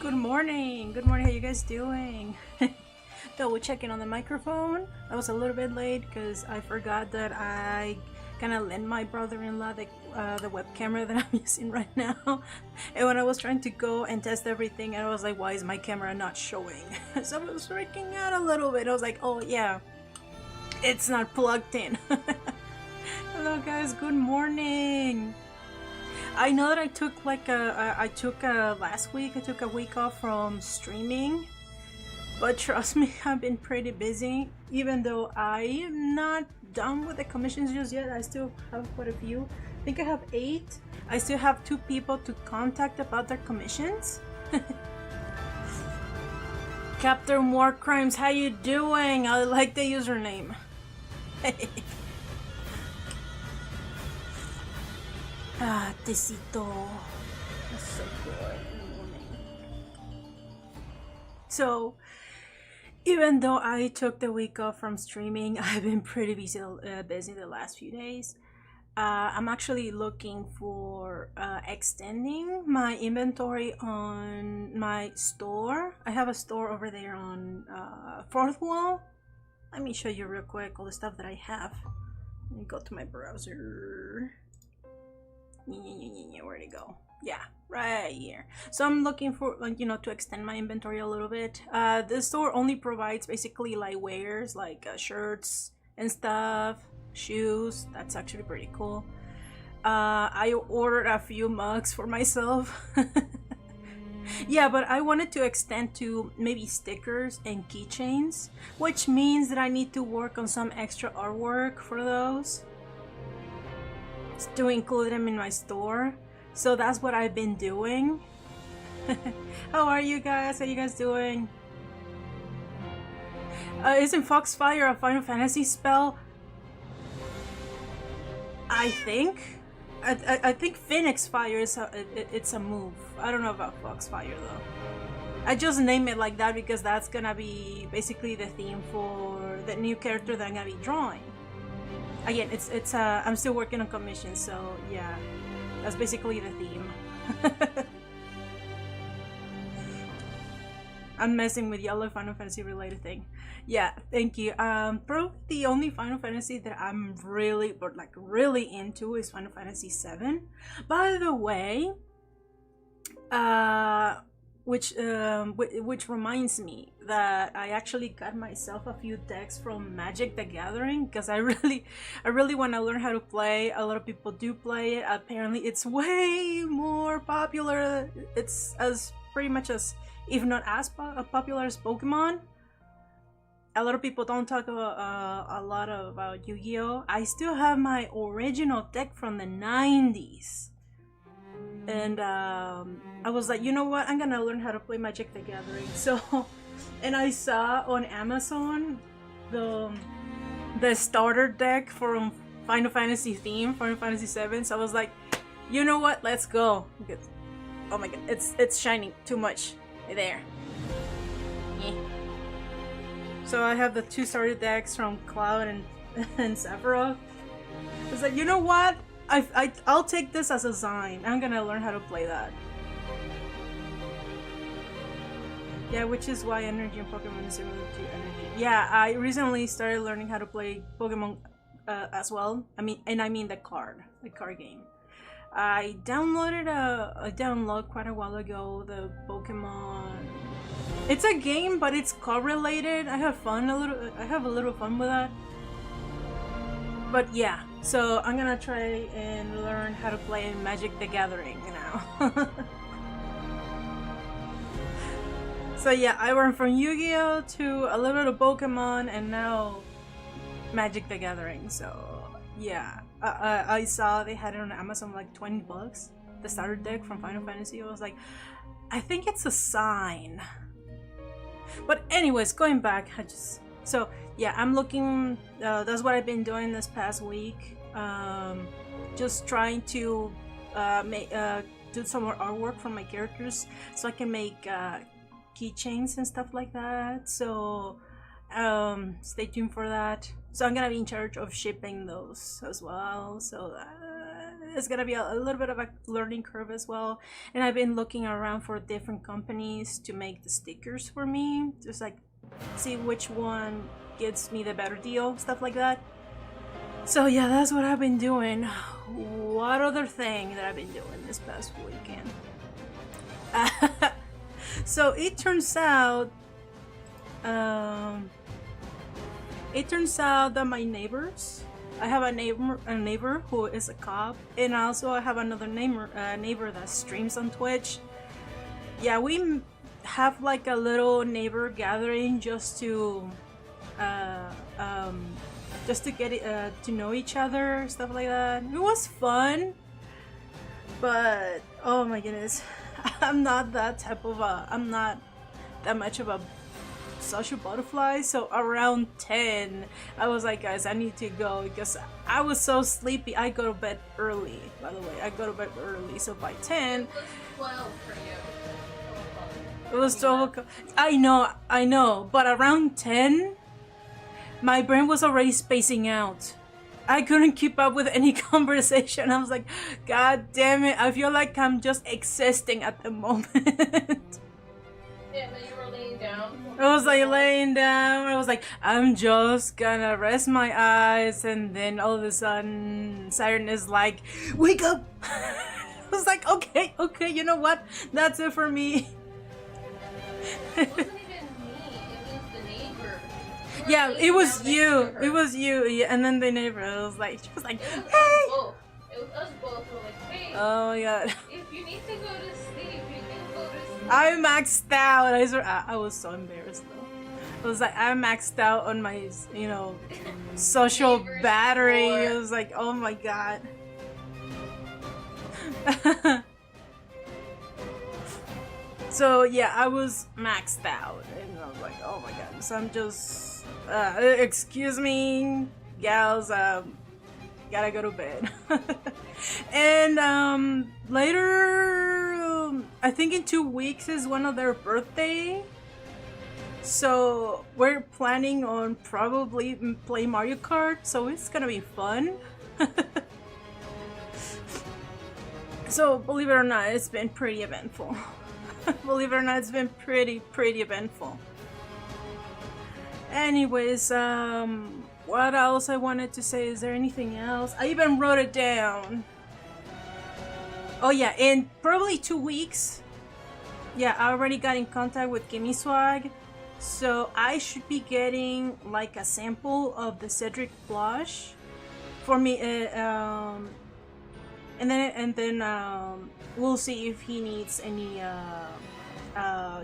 Good morning. Good morning. How you guys doing? Double checking on the microphone. I was a little bit late because I forgot that I kind of lent my brother-in-law the web camera that I'm using right now. And when I was trying to go and test everything, I was like, why is my camera not showing? So I was freaking out a little bit. I was like, oh yeah, it's not plugged in. Hello guys, good morning. I know that I took last week I took a week off from streaming, but trust me, I've been pretty busy. Even though I am not done with the commissions just yet, I still have quite a few. I think I have 8. I still have 2 people to contact about their commissions. Captain War Crimes, how you doing? I like the username. Ah, tecito. That's so good in the morning. So, even though I took the week off from streaming, I've been pretty busy the last few days. I'm actually looking for extending my inventory on my store. I have a store over there on 4th wall. Let me show you real quick all the stuff that I have. Let me go to my browser. Where'd it go? Yeah, right here. So I'm looking for, like, to extend my inventory a little bit. This store only provides basically like wares, like shirts and stuff, shoes. That's actually pretty cool. I ordered a few mugs for myself. Yeah, but I wanted to extend to maybe stickers and keychains, which means that I need to work on some extra artwork for those to include them in my store. So that's what I've been doing. How are you guys? How you guys doing? Isn't Foxfire a Final Fantasy spell? I think. I think Phoenix Fire is it's a move. I don't know about Foxfire though. I just name it like that because that's gonna be basically the theme for the new character that I'm gonna be drawing. Again, it's I'm still working on commissions, so yeah, that's basically the theme. I'm messing with yellow Final Fantasy related thing. Yeah, thank you. Probably the only Final Fantasy that I'm really into is Final Fantasy 7. By the way, which reminds me that I actually got myself a few decks from Magic the Gathering because I really want to learn how to play. A lot of people do play it. Apparently it's way more popular. It's as pretty much as, if not as popular as Pokemon. A lot of people don't talk a lot about Yu-Gi-Oh! I still have my original deck from the 90s. And I was like, you know what, I'm gonna learn how to play Magic the Gathering. So, and I saw on Amazon the starter deck from Final Fantasy theme, Final Fantasy 7. So I was like, you know what, let's go. Because, oh my god, it's shining too much. There. Yeah. So I have the 2 starter decks from Cloud and Sephiroth. It's like, you know what? I'll take this as a sign. I'm gonna learn how to play that. Yeah, which is why energy in Pokemon is similar to energy. Yeah, I recently started learning how to play Pokemon as well. I mean the card game. I downloaded quite a while ago the Pokemon. It's a game, but it's correlated. I have a little fun with that. But yeah, so I'm gonna try and learn how to play Magic the Gathering now. So yeah, I went from Yu-Gi-Oh! To a little bit of Pokemon and now Magic the Gathering. So yeah, I saw they had it on Amazon like $20. The starter deck from Final Fantasy. I was like, I think it's a sign. But anyways, going back, so yeah, I'm looking. That's what I've been doing this past week. Just trying to do some more artwork for my characters, so I can make keychains and stuff like that. So stay tuned for that. So I'm gonna be in charge of shipping those as well. So it's gonna be a little bit of a learning curve as well. And I've been looking around for different companies to make the stickers for me, just like see which one gives me the better deal, stuff like that. So yeah, that's what I've been doing. What other thing that I've been doing this past weekend? So it turns out that my neighbors, I have a neighbor who is a cop, and also I have another neighbor that streams on Twitch. Yeah, we have like a little neighbor gathering just to get to know each other, stuff like that. It was fun, but oh my goodness, I'm not that much of a social butterfly. So around 10, I was like, guys, I need to go because I was so sleepy. I go to bed early, by the way. I go to bed early, so by 10. It was 12 for you. It was 12. I know, but around 10, my brain was already spacing out. I couldn't keep up with any conversation. I was like, God damn it, I feel like I'm just existing at the moment. Yeah, but you were laying down. I was like laying down. I was like, I'm just gonna rest my eyes, and then all of a sudden, Siren is like, wake up! I was like, okay, you know what? That's it for me. It wasn't even me, it was the neighbor. Yeah, it was you. It was you. Yeah, and then the neighbor was like, she was like, It was hey! us both. It was us both. We're like, hey, Oh my god. if you need to go to sleep, you can go to sleep. I maxed out. I was so embarrassed though. I was like, I maxed out on my, social Neighbors battery. score. I was like, oh my god. So yeah, I was maxed out, and I was like, oh my god. So I'm just, excuse me, gals, gotta go to bed. And later, I think in 2 weeks is one of their birthday. So we're planning on probably play Mario Kart, so it's gonna be fun. So believe it or not, it's been pretty eventful. Believe it or not, it's been pretty eventful. Anyways, what else I wanted to say? Is there anything else? I even wrote it down. Oh yeah, in probably 2 weeks. Yeah, I already got in contact with Gimme Swag. So I should be getting like a sample of the Cedric blush for me, and then we'll see if he needs any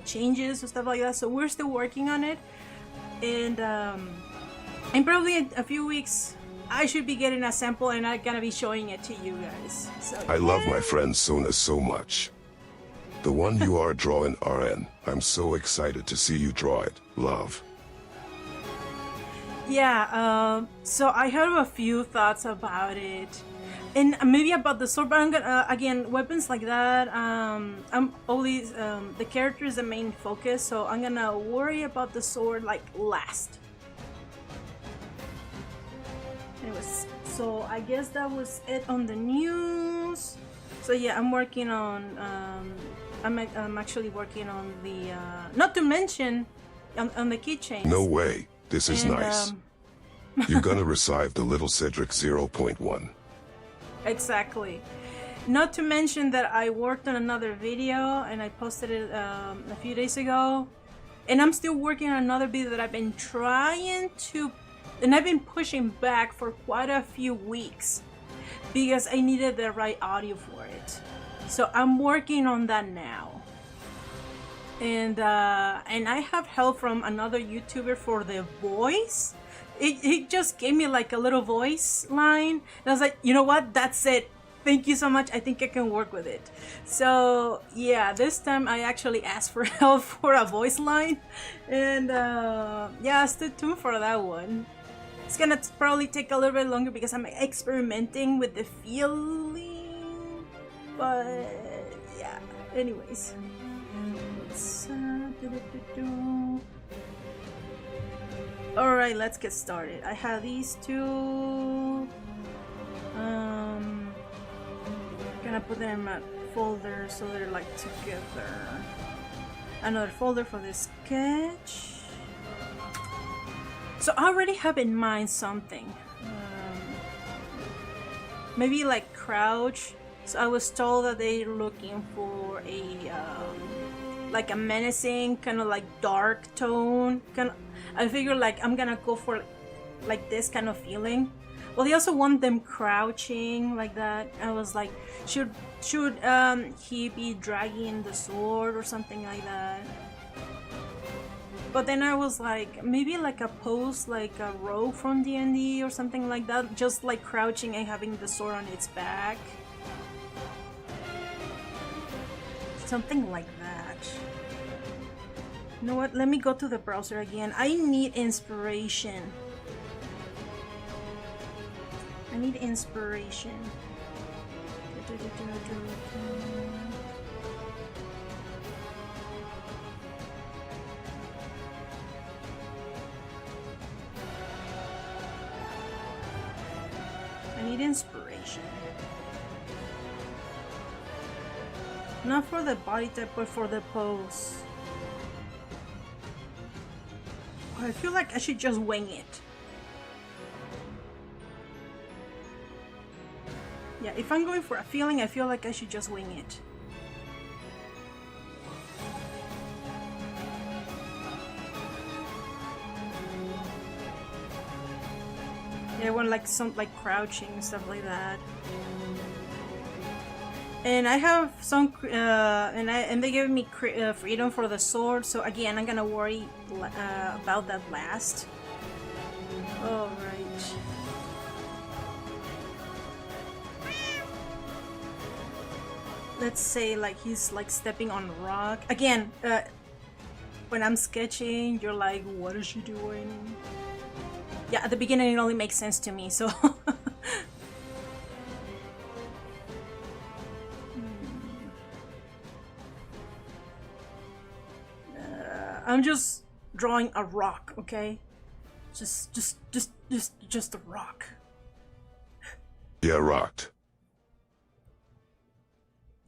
changes or stuff like that. So we're still working on it, and probably in a few weeks I should be getting a sample, and I'm gonna be showing it to you guys. So I love my friend Sona so much. The one you are drawing, aaand. I'm so excited to see you draw it. Love. Yeah, so I have a few thoughts about it, and maybe about the sword, but I'm gonna, again, weapons like that, I'm always, the character is the main focus, so I'm gonna worry about the sword, like, last. Anyways, so I guess that was it on the news. So yeah, I'm working on, I'm actually working on the, not to mention, on the keychains. No way. This is And, nice. You're gonna receive the little Cedric 0.1. Exactly. Not to mention that I worked on another video and I posted it a few days ago, and I'm still working on another video that I've been trying to, and I've been pushing back for quite a few weeks because I needed the right audio for it. So I'm working on that now, and I have help from another YouTuber for the voice. It just gave me like a little voice line, and I was like, you know what, that's it, thank you so much, I think I can work with it. So yeah, this time I actually asked for help for a voice line, and yeah, stay tuned for that one. It's gonna probably take a little bit longer because I'm experimenting with the feeling, but yeah, anyways, let's alright, let's get started. I have these two. gonna put them in a folder so they're like together. Another folder for this sketch. So I already have in mind something. Maybe like crouch. So I was told that they're looking for a like a menacing kind of like dark tone. I figure like I'm gonna go for like this kind of feeling. Well, they also want them crouching like that. I was like, should he be dragging the sword or something like that? But then I was like, maybe like a pose like a rogue from D&D or something like that, just like crouching and having the sword on its back. Something like that. You know what? Let me go to the browser again. I need inspiration. I need inspiration. I need inspiration. Not for the body type, but for the pose. I feel like I should just wing it. Yeah, if I'm going for a feeling, I feel like I should just wing it. Yeah, I want like some like crouching stuff like that. And I have some, and they gave me freedom for the sword. So again, I'm gonna worry about that last. All right. Let's say like he's like stepping on a rock. Again, when I'm sketching, you're like, what is she doing? Yeah, at the beginning it only makes sense to me, so. I'm just drawing a rock, okay? Just a rock. Yeah, rocked.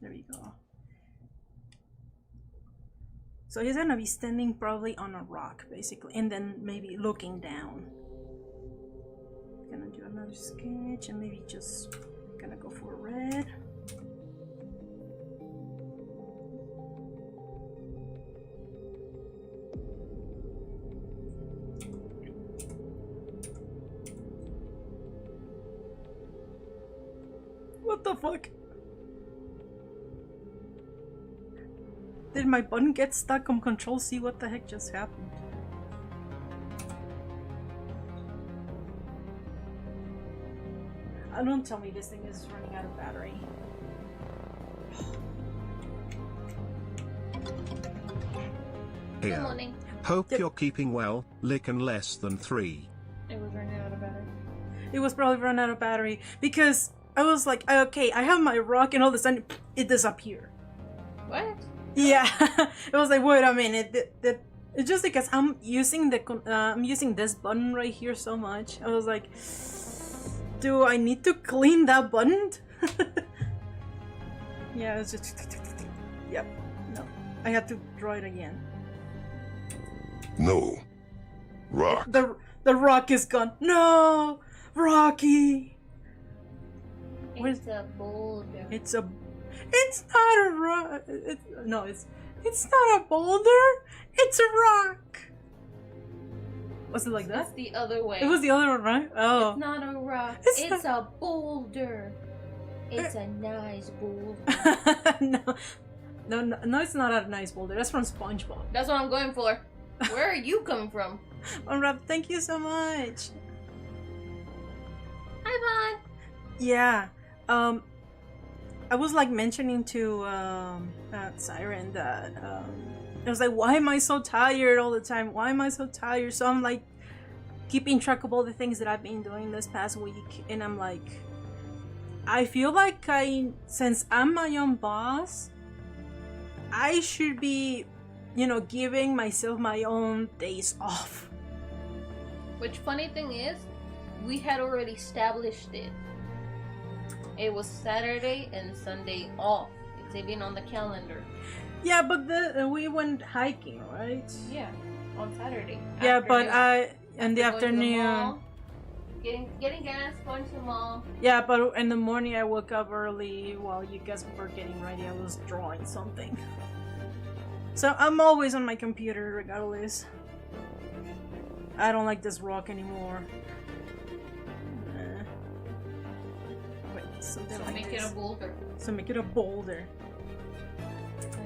There you go. So he's gonna be standing probably on a rock, basically, and then maybe looking down. Gonna do another sketch and maybe just gonna go for red. What the fuck? Did my button get stuck on Control C? What the heck just happened? Don't tell me this thing is running out of battery. Good Here. morning. Hope you're keeping well. Lycan less than 3. It was running out of battery. It was probably run out of battery because I was like, okay, I have my rock, and all of a sudden it disappeared. What? Yeah, it was like, wait a minute. It's just because I'm using this button right here so much. I was like, do I need to clean that button? Yeah, it's just yep. No, I had to draw it again. No. Rock. The rock is gone. No, Rocky. It's a boulder. It's not a rock. It's not a boulder. It's a rock. Was it like that? That's the other way. It was the other one, right? Oh. It's not a rock. It's a boulder. It's a nice boulder. no, it's not a nice boulder. That's from SpongeBob. That's what I'm going for. Where are you coming from? Rob, thank you so much. Hi, Vaughn. Yeah. I was like mentioning to Siren that I was like, why am I so tired all the time? Why am I so tired? So I'm like keeping track of all the things that I've been doing this past week, and I'm like, I feel like since I'm my own boss, I should be, giving myself my own days off. Which funny thing is, we had already established it. It was Saturday and Sunday off. It's even on the calendar. Yeah, but we went hiking, right? Yeah, on Saturday. Yeah, but afternoon. in the After going to afternoon. mall, getting gas, going to the mall. Yeah, but in the morning I woke up early while you guys were getting ready. I was drawing something. So I'm always on my computer regardless. I don't like this rock anymore. Wait, something So like make this. it a boulder. So make it a boulder.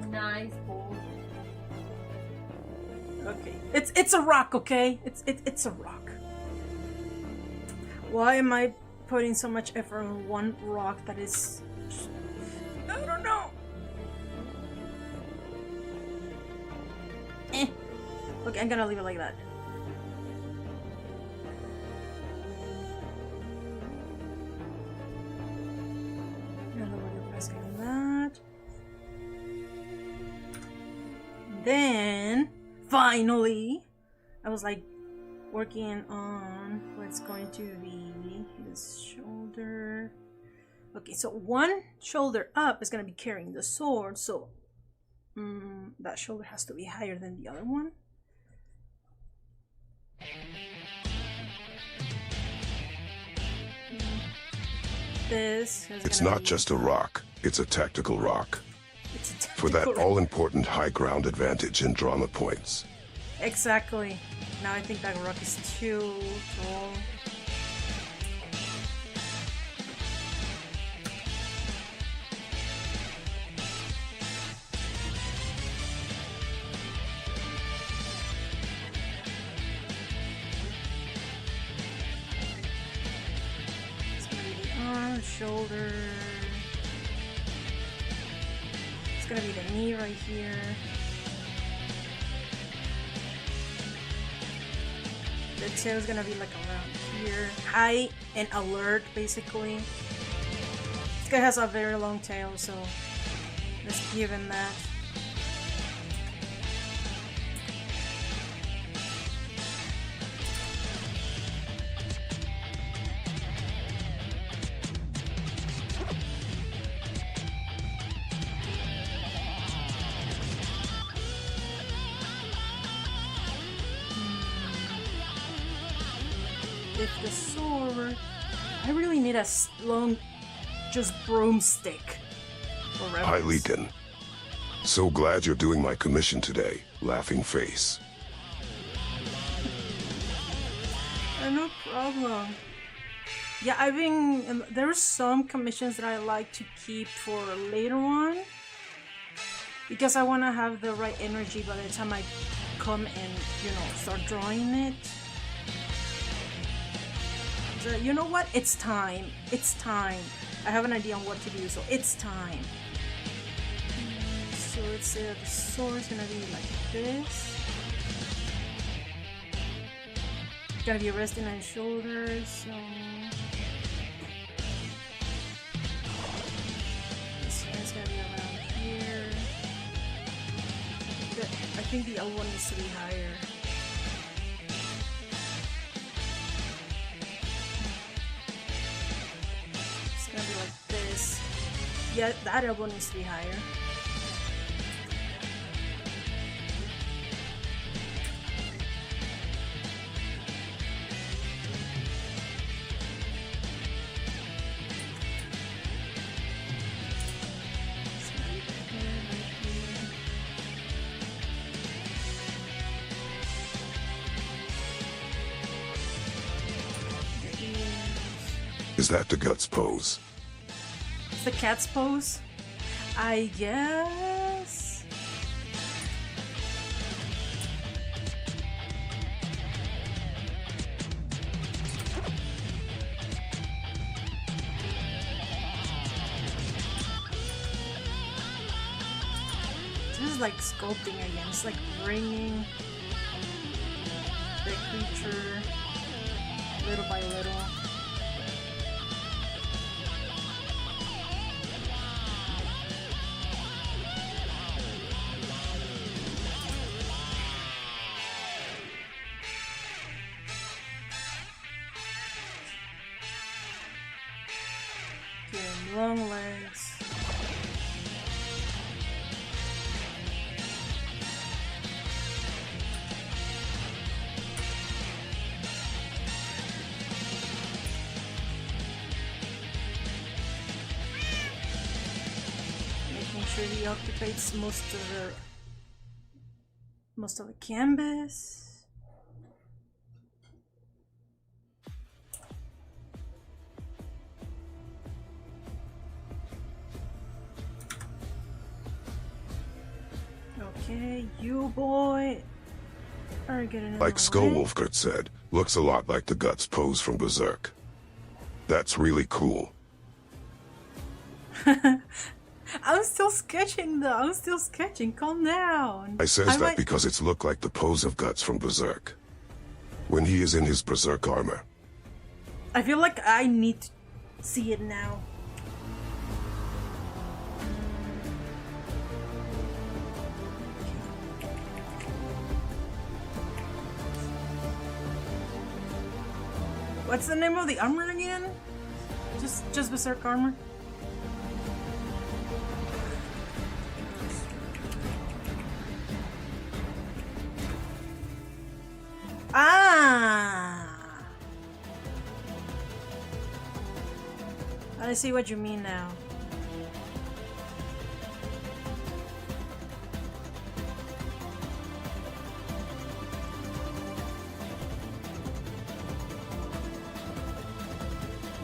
A nice boulder. Okay, it's a rock. Okay, it's a rock. Why am I putting so much effort on one rock that is? I don't know. Okay, I'm gonna leave it like that. That. Then finally, I was like working on what's going to be his shoulder. Okay, so one shoulder up is gonna be carrying the sword, so that shoulder has to be higher than the other one. This is It's gonna not be- just a rock, it's a tactical rock. it's a For that tactical- all-important high ground advantage in drama points. Exactly. Now I think that rock is too tall. It's gonna be the arm, shoulder. It's gonna be the knee right here. The tail is gonna be like around here. High and alert, basically. This guy has a very long tail, so let's give him that. With the sword, I really need a long, just broomstick. For Hi, reference. Lycan. So glad you're doing my commission today, laughing face. No problem. Yeah, I've been. There's some commissions that I like to keep for later on because I want to have the right energy by the time I come and start drawing it. So, you know what? It's time. It's time. I have an idea on what to do, so it's time. So let's say that the sword's gonna be like this. It's gonna be resting on his shoulders, so this hand's gonna be around here. I think the other one needs to be higher. It's gonna be like this. Yeah, that elbow needs to be higher. It's gonna be the hair right here. The ears. Is that the guts pose? It's the cat's pose, I guess. This is like sculpting again. It's like bringing the creature little by little. The long legs. Making sure he occupies most of the canvas. Okay, you boy are getting in Like the way. Skullwolfgurt said, looks a lot like the Guts pose from Berserk. That's really cool. I'm still sketching though. I'm still sketching. Calm down. I says that because it's look like the pose of Guts from Berserk. When he is in his Berserk armor. I feel like I need to see it now. What's the name of the armor again? Just Berserk armor? Ah! I see what you mean now.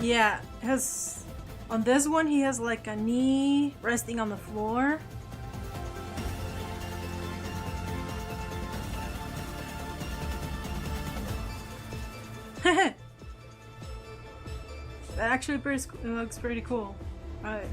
Yeah, on this one he has like a knee resting on the floor. That actually looks pretty cool. Alright.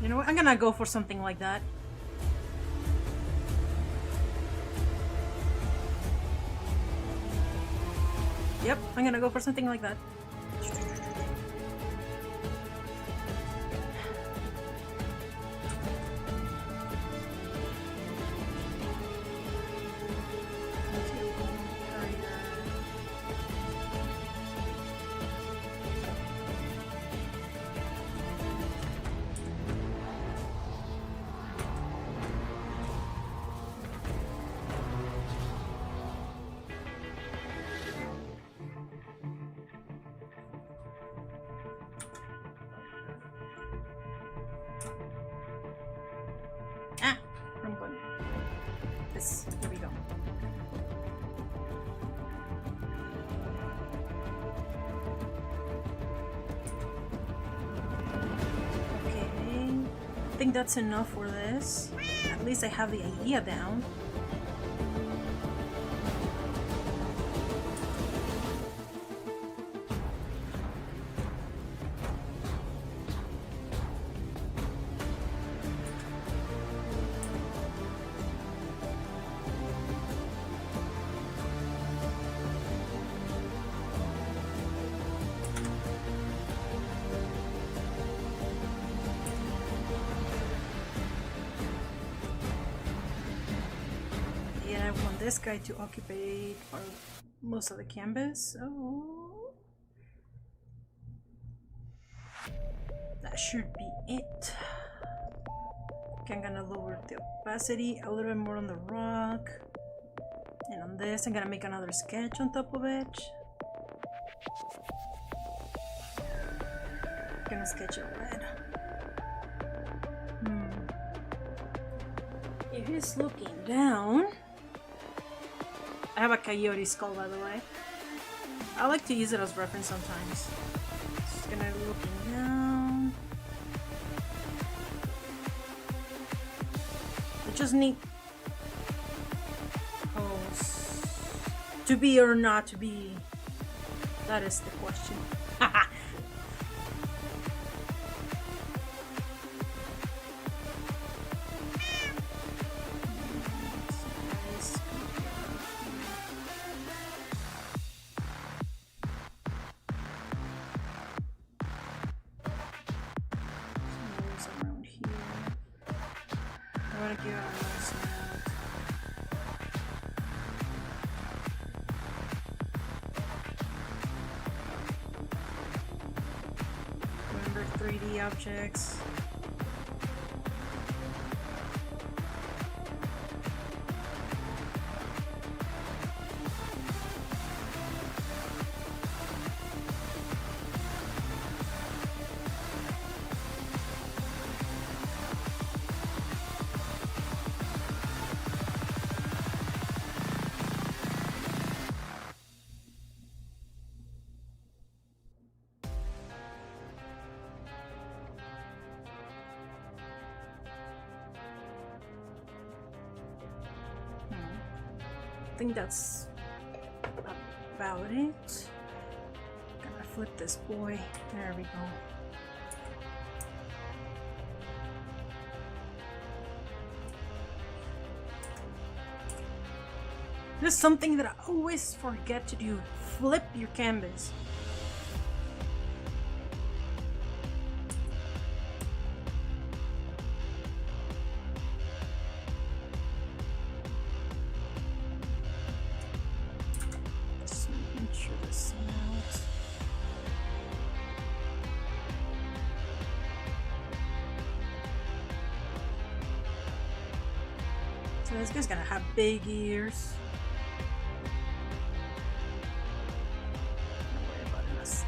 You know what? I'm gonna go for something like that. Yep, I'm gonna go for something like that. Ah, wrong button. This, here we go. Okay, I think that's enough for this. At least I have the idea down. This guy to occupy most of the canvas. Oh, that should be it. Okay, I'm gonna lower the opacity a little bit more on the rock, and on this I'm gonna make another sketch on top of it. I'm gonna sketch it red. If he's looking down, I have a coyote skull, by the way. I like to use it as reference sometimes. Just gonna be looking down. I just need pose. To be or not to be? That is the question. want to give it a nice note. Remember 3D objects. I think that's about it. Gotta flip this boy. There we go. This is something that I always forget to do. Flip your canvas. So this guy's gonna have big ears. Don't worry about it in a sec.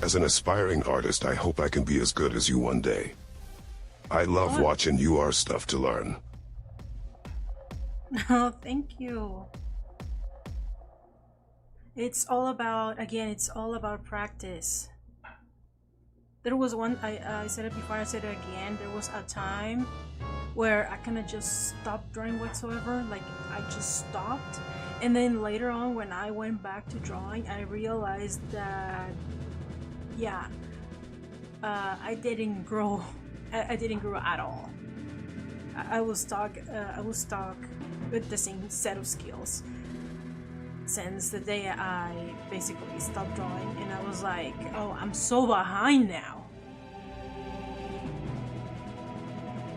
As an aspiring artist, I hope I can be as good as you one day. I love watching your stuff to learn. Oh, thank you. It's all about, again, it's all about practice. There was one, I said it before, I said it again, there was a time where I kind of just stopped drawing whatsoever, like I just stopped. And then later on, when I went back to drawing, I realized that, yeah, I didn't grow. I didn't grow at all. I was stuck with the same set of skills since the day I basically stopped drawing, and I was like, oh, I'm so behind now.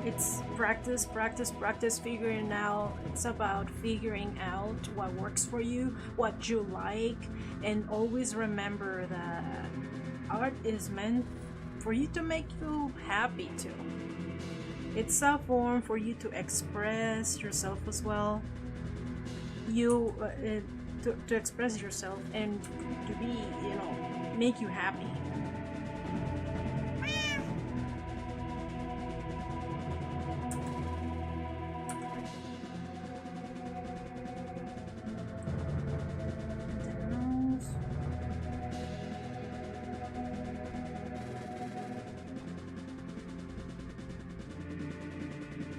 It's practice, practice, practice, figuring out. It's about figuring out what works for you, what you like, and always remember that art is meant for you to make you happy too. It's a form for you to express yourself as well. To express yourself and to be, you know, make you happy.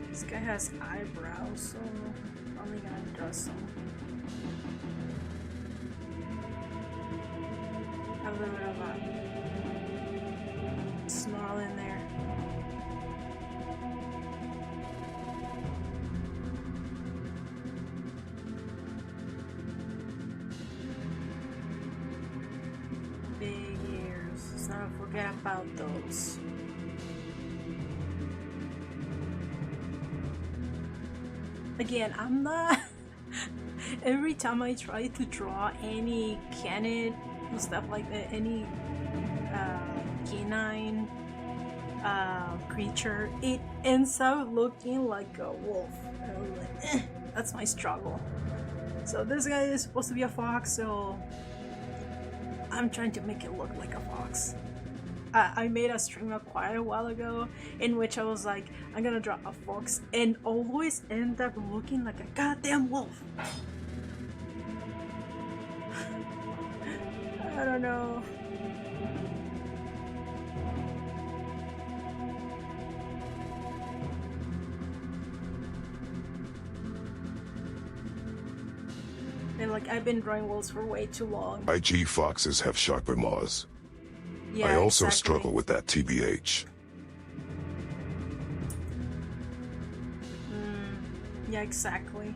This guy has eyebrows, so I'm probably gonna draw some. A little bit of a snarl in there. Big ears. It's not a full forget about those. Again, I'm not... Every time I try to draw any canid and stuff like that, any canine creature, it ends up looking like a wolf. And I was like, that's my struggle. So this guy is supposed to be a fox, so I'm trying to make it look like a fox. I made a stream quite a while ago in which I was like, I'm gonna draw a fox and always end up looking like a goddamn wolf. I don't know. And like, I've been drawing wolves for way too long. IG foxes have sharper maws. Yeah, I also exactly. struggle with that, TBH. Yeah, exactly.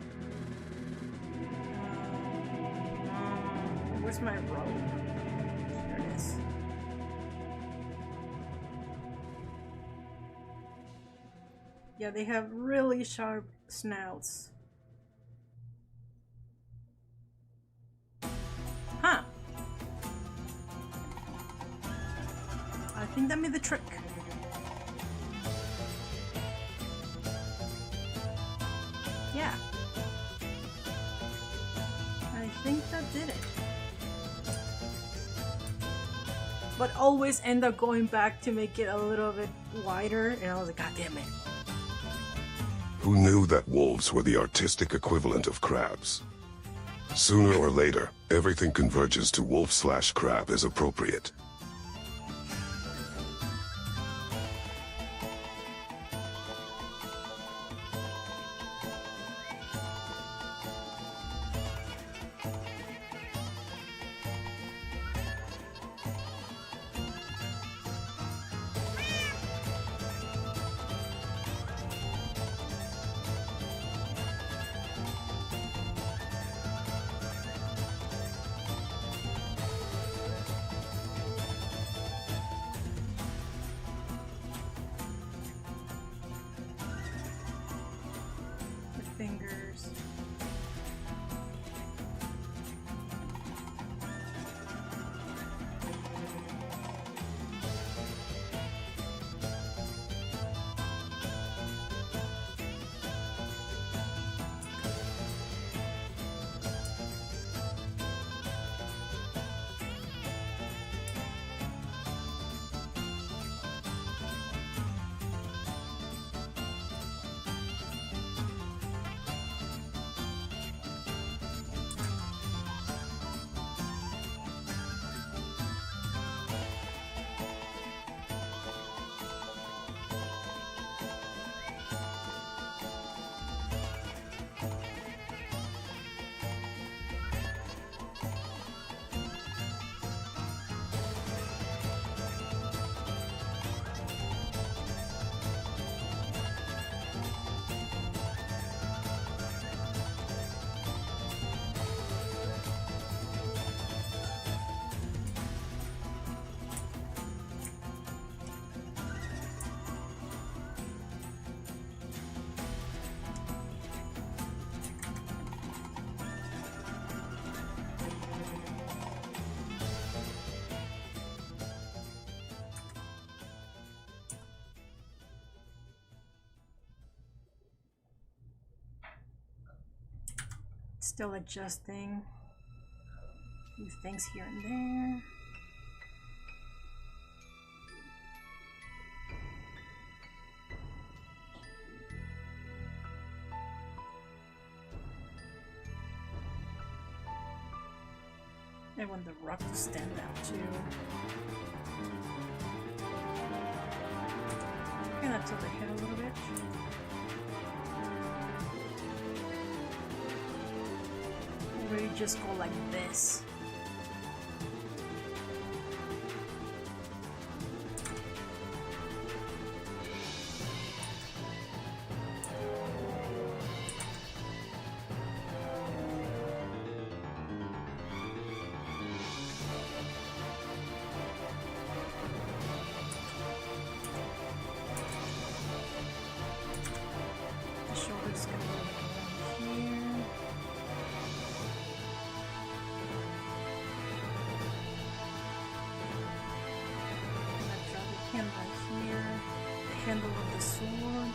Where's my rope? There it is. Yeah, they have really sharp snouts. Huh. I think that made the trick. Yeah. I think that did it. But always end up going back to make it a little bit wider, and I was like, God damn it. Who knew that wolves were the artistic equivalent of crabs? Sooner or later, everything converges to wolf/crab as appropriate. Fingers. Still adjusting these things here and there. I want the rock to stand out too. Kind of tilt the head a little bit. Or you just go like this. we're just gonna go here. I'm gonna drop the hand right here. The handle of the sword.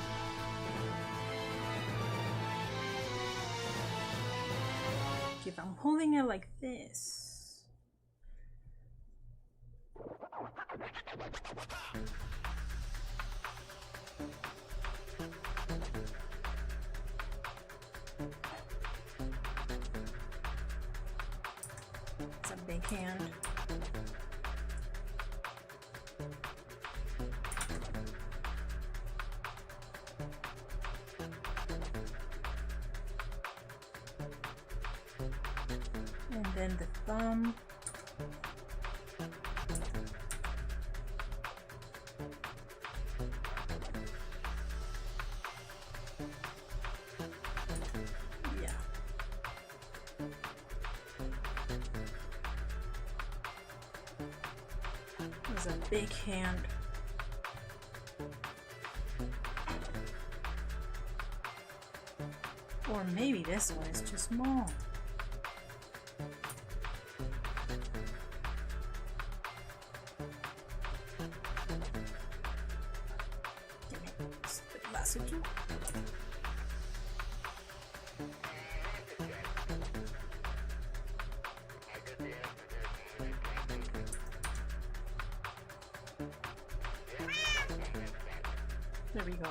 If I'm holding it like this. It's a big hand. And then the thumb. Yeah. It's a big hand. Or maybe this one is too small. There we go.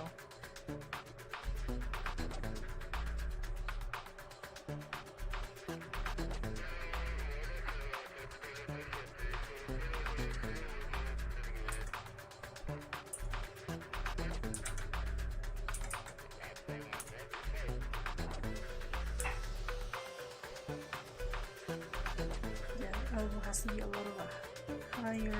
Yeah, the elbow has to be a little higher.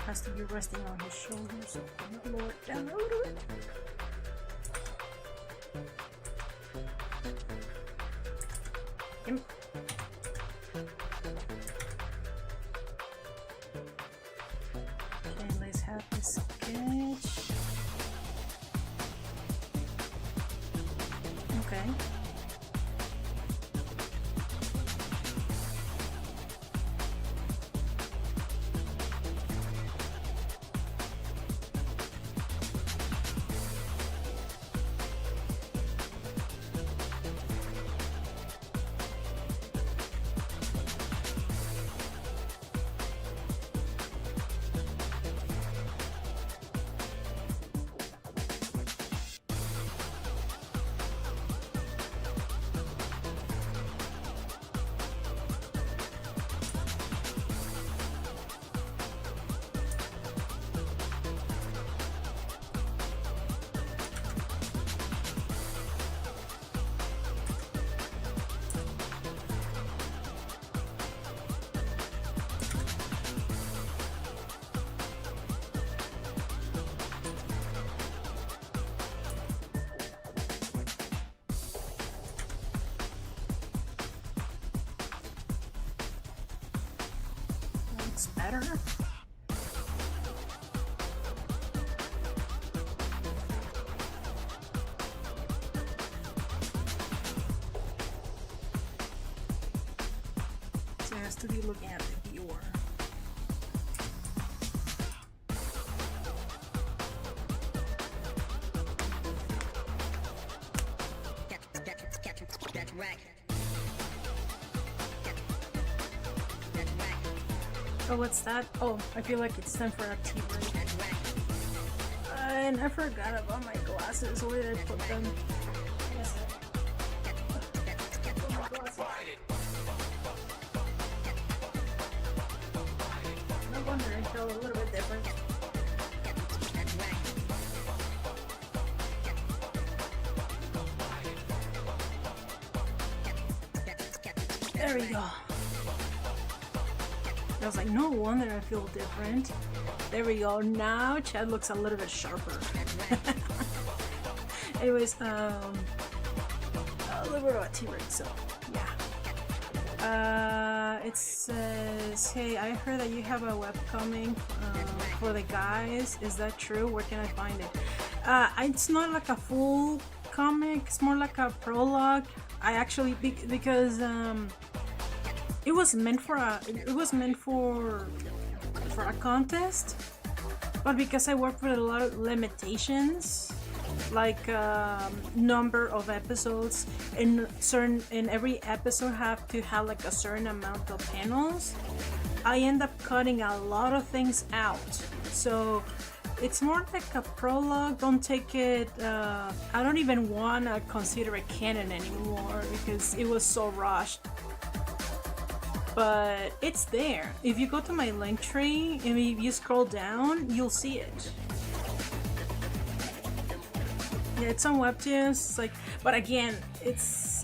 Has to be resting on his shoulders, so I'm gonna lower it down a little bit. Okay, let's have this sketch. Okay. Better. So it has to be looking at the viewer. That's right. Oh, what's that? Oh, I feel like it's time for a tea break. And I forgot about my glasses. Where did I put them? No wonder I feel a little bit different. There we go. I was like, no wonder I feel different. There we go. Now Chad looks a little bit sharper. Anyways, a little bit of a tea break, so yeah. It says, hey, I heard that you have a webcomic for the guys. Is that true? Where can I find it? It's not like a full comic. It's more like a prologue. I actually because it was meant for a contest, but because I work with a lot of limitations, like number of episodes, and every episode have to have like a certain amount of panels, I end up cutting a lot of things out. So it's more like a prologue. Don't take it, I don't even want to consider it canon anymore because it was so rushed. But it's there. If you go to my link tree and if you scroll down, you'll see it. Yeah, it's on Webtoons. It's like, but again,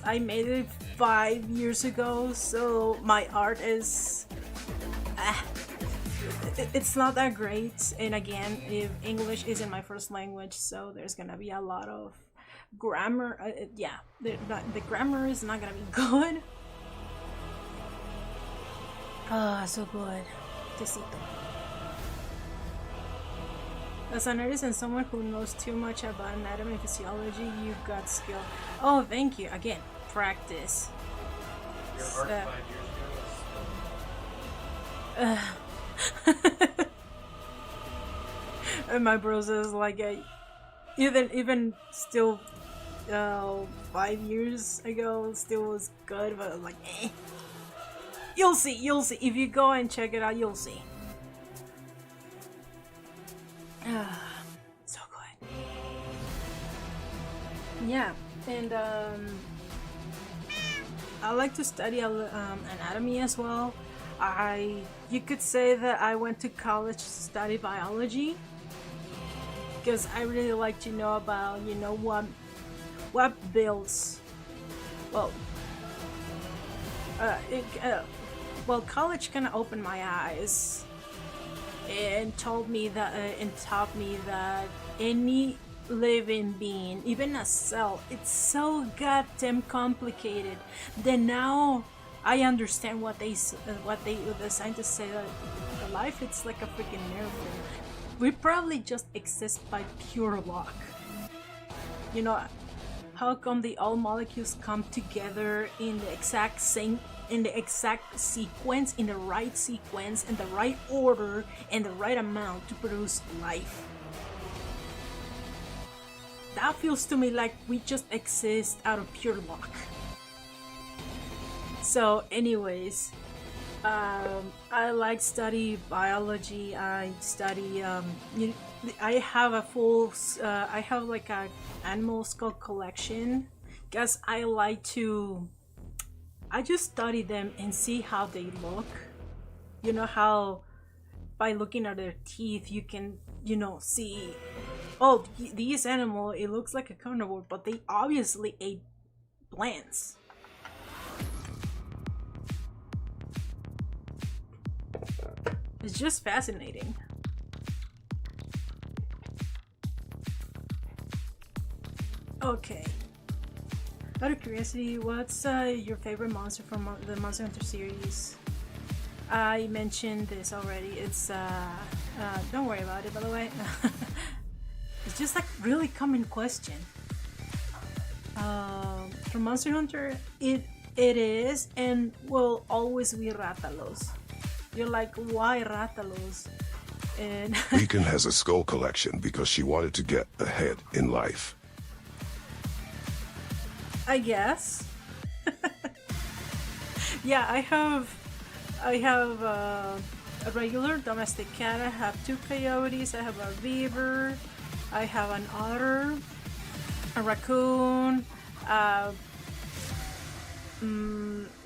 I made it 5 years ago, so my art is, it's not that great. And again, if English isn't my first language, so there's gonna be a lot of grammar. Yeah, the grammar is not gonna be good. Ah, so good. Tecito. As an artist and someone who knows too much about anatomy and physiology, you got skill. Oh, thank you. Again, practice. Your art 5 years ago. And my bro says like, even still, 5 years ago, still was good, but like, eh. You'll see. If you go and check it out, you'll see. So good. Yeah, and I like to study anatomy as well. You could say that I went to college to study biology because I really like to know about, what builds. Well, college kind of opened my eyes and taught me that any living being, even a cell, it's so goddamn complicated. Then now I understand what the scientists say, that the life, it's like a freaking miracle. We probably just exist by pure luck. How come all molecules come together in the exact sequence, in the right sequence, in the right order, and the right amount to produce life? That feels to me like we just exist out of pure luck. So anyways, I like study biology. I study, I have a full, I have like a animal skull collection because I just study them and see how they look. You know how by looking at their teeth you can, see, oh, this animal, it looks like a carnivore, but they obviously ate plants. It's just fascinating. Okay. Out of curiosity, what's your favorite monster from the Monster Hunter series? I mentioned this already. It's don't worry about it, by the way. It's just like really common question. From Monster Hunter, it is and will always be Rátalos. You're like, why Rátalos? And Lycan has a skull collection because she wanted to get ahead in life. I guess. Yeah, I have a regular domestic cat. I have 2 coyotes. I have a beaver. I have an otter, a raccoon.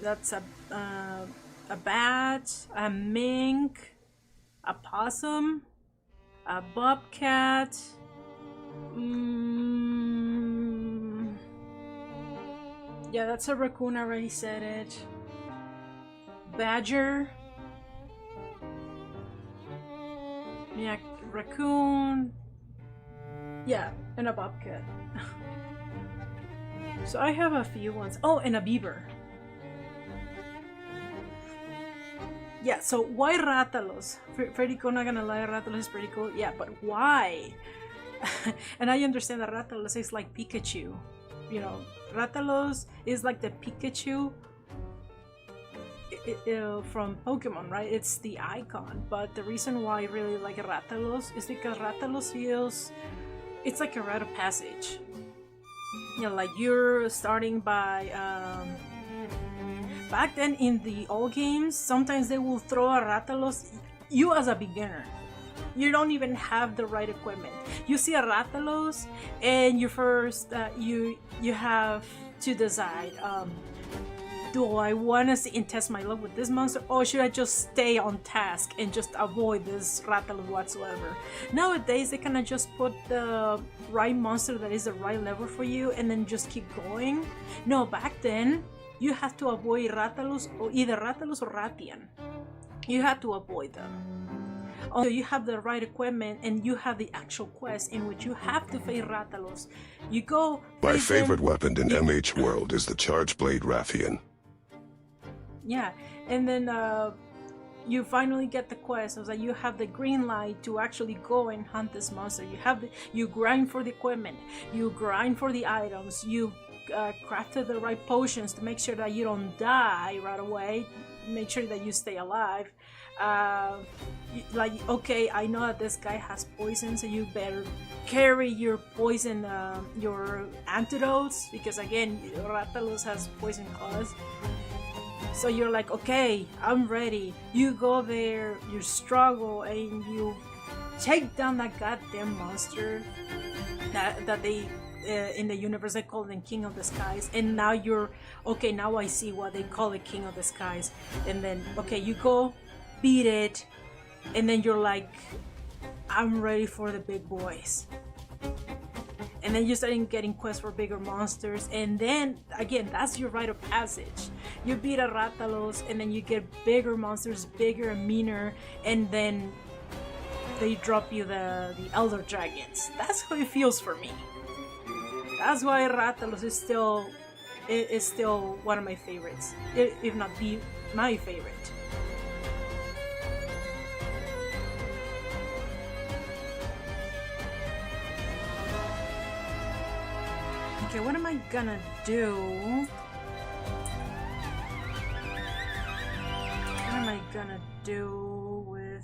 That's a bat, a mink, a possum, a bobcat. Yeah, that's a raccoon. I already said it. Badger. Yeah, raccoon. Yeah, and a bobcat. So I have a few ones. Oh, and a beaver. yeah, so why Ratalos? Pretty cool, not gonna lie, Ratalos is pretty cool. Yeah, but why? And I understand that Ratalos is like Pikachu. You know, Ratalos is like the Pikachu from Pokemon, right? It's the icon. But the reason why I really like Ratalos is because Ratalos feels, it's like a rite of passage. You know, like you're starting by back then in the old games, sometimes they will throw a Ratalos you as a beginner. You don't even have the right equipment. You see a Ratalos and you first you have to decide, do I want to see and test my luck with this monster, or should I just stay on task and just avoid this Ratalos whatsoever? Nowadays they kind of just put the right monster that is the right level for you and then just keep going. No, back then you had to avoid Ratalos, or either Ratalos or Ratian. You had to avoid them. So you have the right equipment and you have the actual quest in which you have to face Ratalos. You go. My favorite weapon in MH world is the Charge Blade Raffian. Yeah, and then you finally get the quest. So that you have the green light to actually go and hunt this monster. You grind for the equipment. You grind for the items. You crafted the right potions to make sure that you don't die right away. Make sure that you stay alive. Like, okay, I know that this guy has poison, so you better carry your poison, your antidotes, because again, Ratalos has poison claws. So you're like, okay, I'm ready. You go there, you struggle, and you take down that goddamn monster that they in the universe they call them King of the Skies. And now you're okay, now I see why they call it King of the Skies. And then okay, you go beat it, and then you're like, I'm ready for the big boys. And then you start getting quests for bigger monsters, and then again, that's your rite of passage. You beat a Ratalos, and then you get bigger monsters, bigger and meaner, and then they drop you the Elder Dragons. That's how it feels for me. That's why Ratalos is still one of my favorites, if not my favorite. Okay, what am I gonna do? What am I gonna do with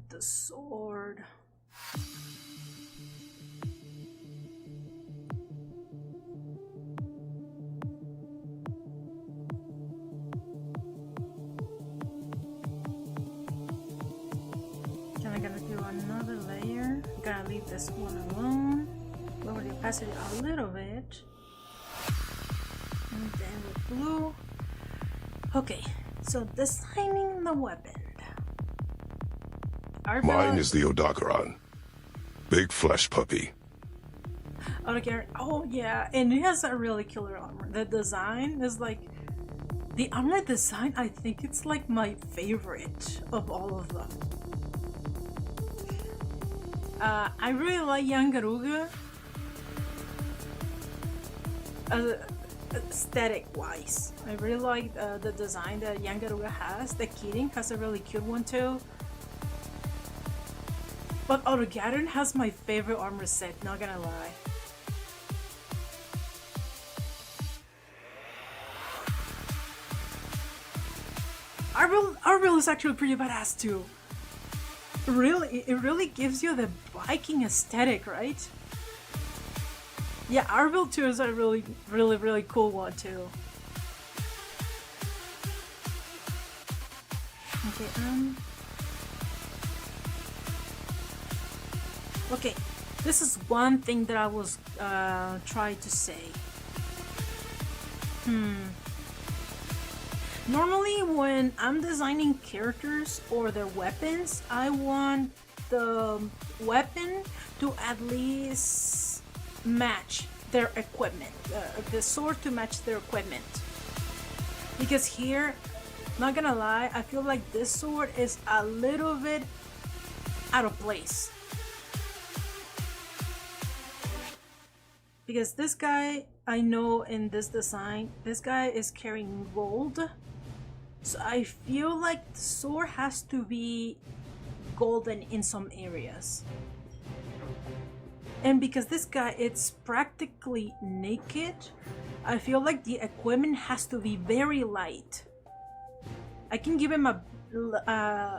the sword? Then I'm gonna do another layer. I'm gonna leave this one alone. Lower the opacity a little bit, and then with blue. Okay, so designing the weapon. Mine is the Odokaron. Big flesh puppy. Okay, oh yeah, and it has a really killer armor. The design is like, the armor design, I think it's like my favorite of all of them. I really like Yangaruga. Aesthetic wise, I really like the design that Yangaruga has. The Kirin has a really cute one too. But Odogaron has my favorite armor set, not gonna lie. Arbil is actually pretty badass too. Really, it really gives you the Viking aesthetic, right? Yeah, Arbil too is a really cool one too. Okay, okay, this is one thing that I was trying to say. Normally when I'm designing characters or their weapons, I want the weapon to at least match their equipment, the sword to match their equipment. Because here, not gonna lie, I feel like this sword is a little bit out of place. Because this guy, I know in this design, this guy is carrying gold. So I feel like the sword has to be golden in some areas. And because this guy, it's practically naked, I feel like the equipment has to be very light. I can give him a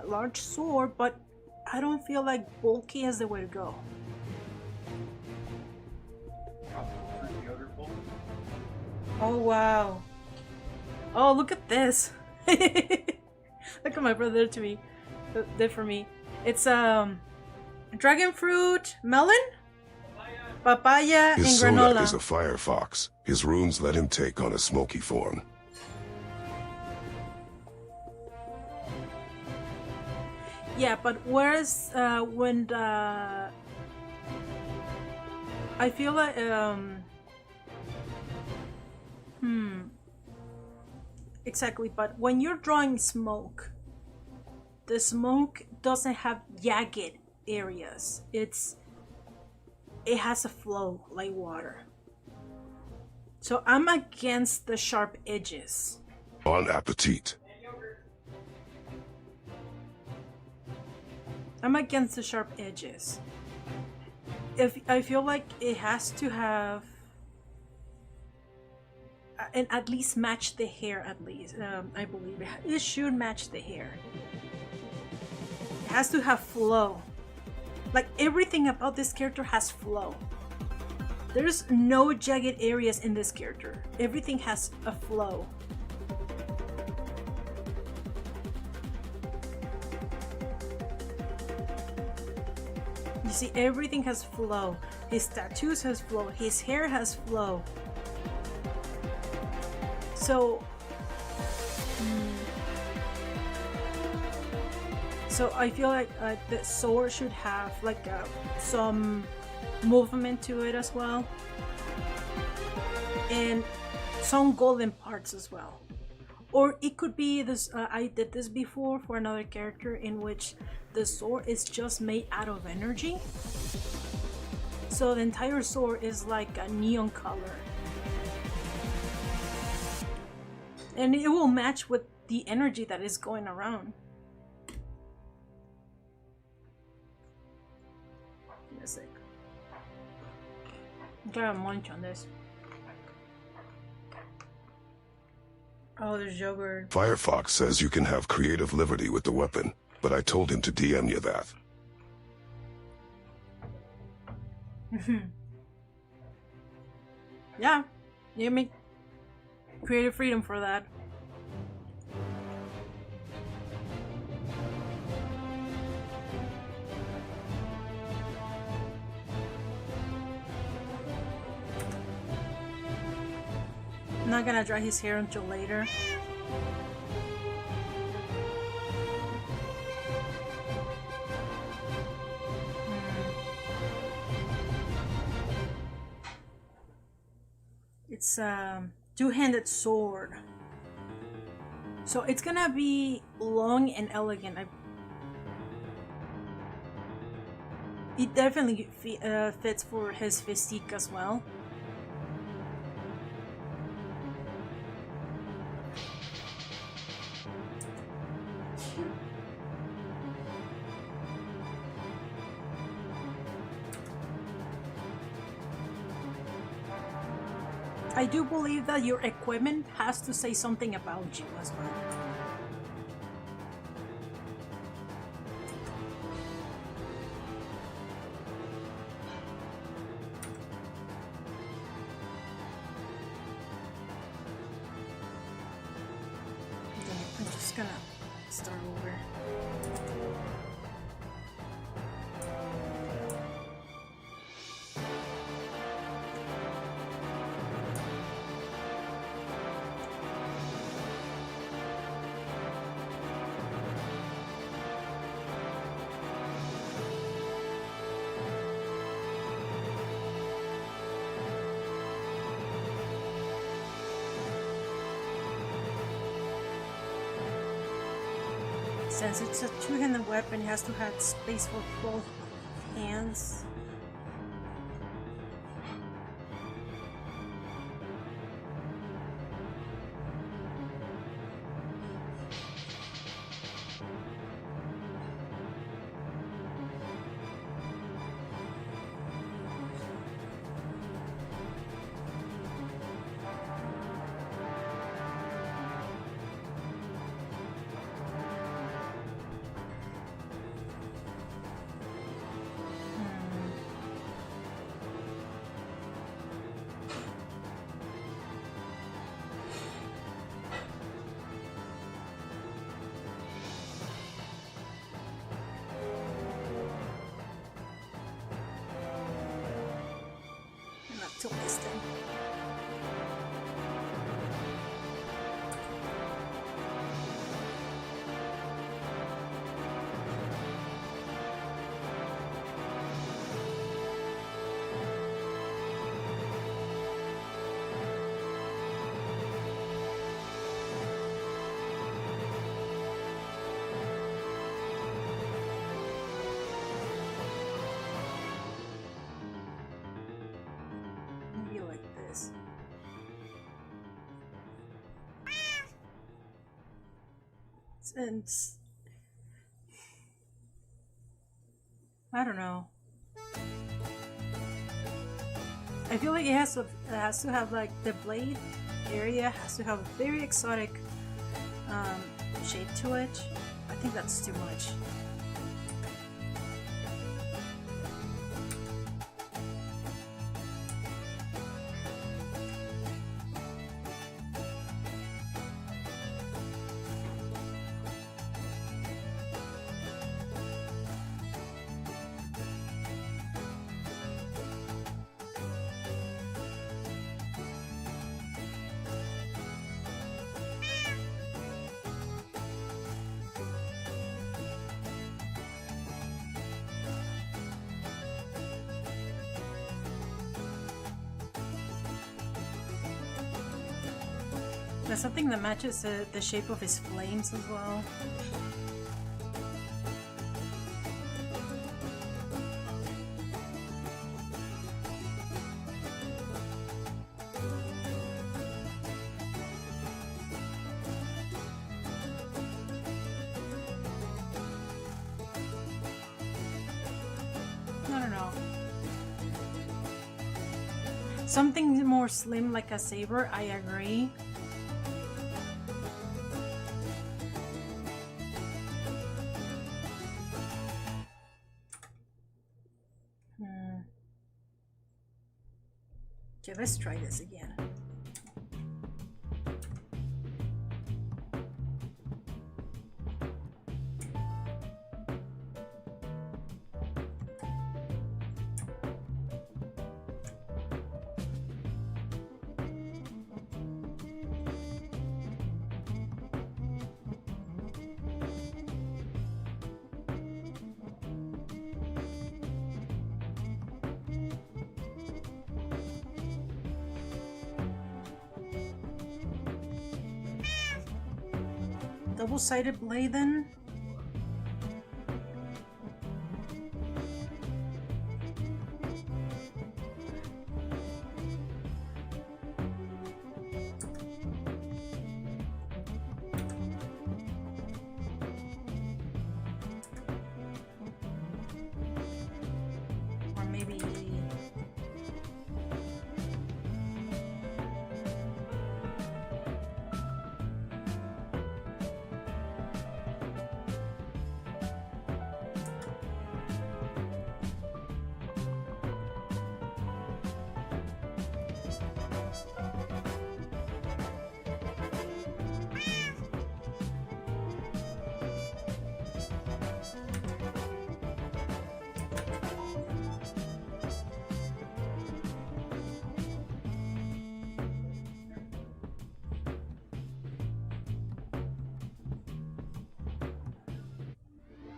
large sword, but I don't feel like bulky is the way to go. Oh wow. Oh, look at this. Look at my brother to me. Did for me. It's dragon fruit, melon, papaya, and His granola. Sodak is a fire fox. His runes let him take on a smoky form. Yeah, but whereas when the I feel like exactly, but when you're drawing smoke, the smoke doesn't have jagged areas. It has a flow like water. So I'm against the sharp edges. Bon appetit. I'm against the sharp edges. If I feel like it has to have and at least match the hair. At least I believe it should match the hair. It has to have flow. Like everything about this character has flow. There's no jagged areas in this character. Everything has a flow. You see, everything has flow. His tattoos has flow. His hair has flow. So, so I feel like the sword should have like some movement to it as well, and some golden parts as well. Or it could be this. I did this before for another character in which the sword is just made out of energy. So the entire sword is like a neon color. And it will match with the energy that is going around. Give me a sec. I'm gonna munch on this. Oh, there's yogurt. Firefox says you can have creative liberty with the weapon, but I told him to DM you that. Yeah, you make creative freedom for that. I'm not gonna dry his hair until later. It's a two-handed sword. So it's gonna be long and elegant. It definitely fits for his physique as well. I do believe that your equipment has to say something about you as well. I'm just gonna start over. Since it's a two-handed weapon, it has to have space for both hands. to listen. Maybe like this. And I don't know. I feel like it has to have like the blade area has to have a very exotic shape to it. I think that's too much. There's something that matches the shape of his flames as well. I don't know. Something more slim like a saber, I agree. Okay, let's try this again. Double-sided blade then? Or maybe...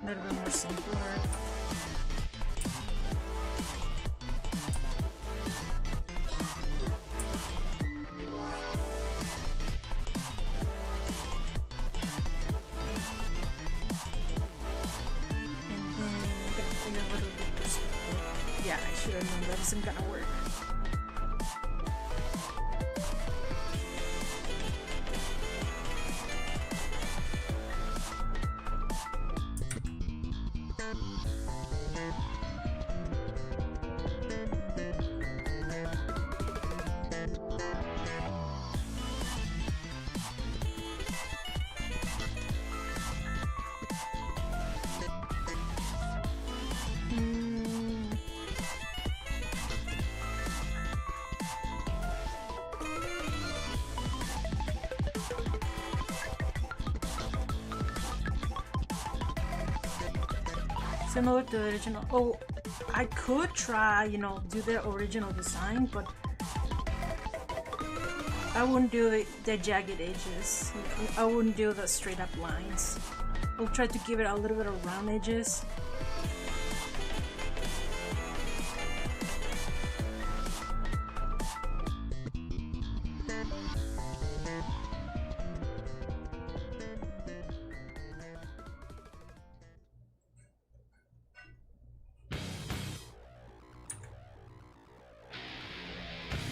a little bit more simpler. Yeah, I should have known that isn't gonna work. Similar to the original. Oh, I could try, you know, do the original design, but I wouldn't do the jagged edges. I wouldn't do the straight up lines. I'll try to give it a little bit of round edges.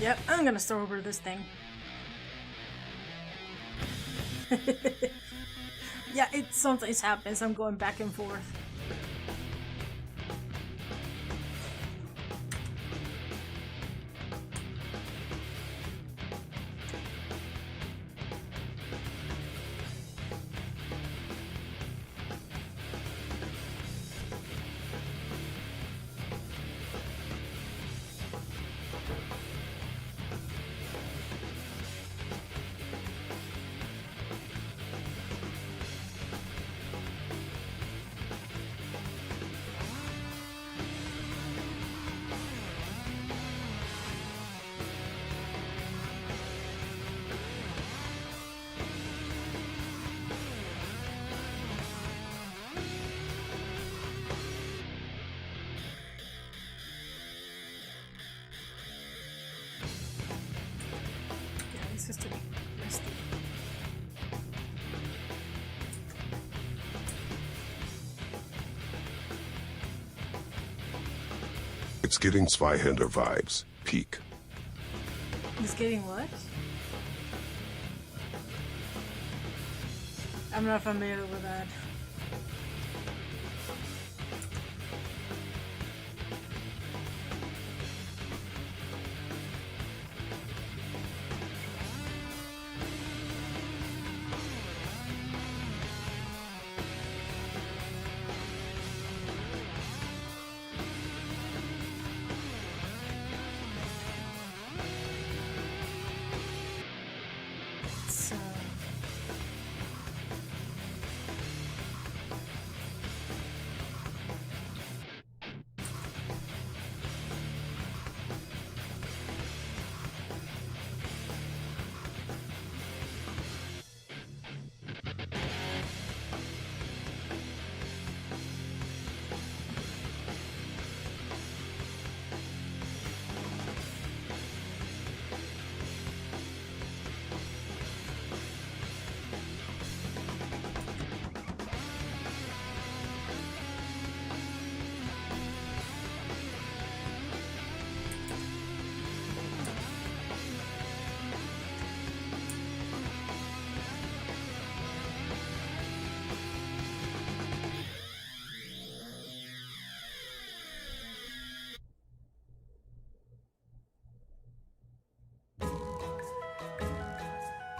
Yep, I'm gonna start over this thing. Yeah, it sometimes happens. I'm going back and forth. Just to be risky. It's getting Zweihander vibes. Peak. It's getting what? I'm not familiar with that.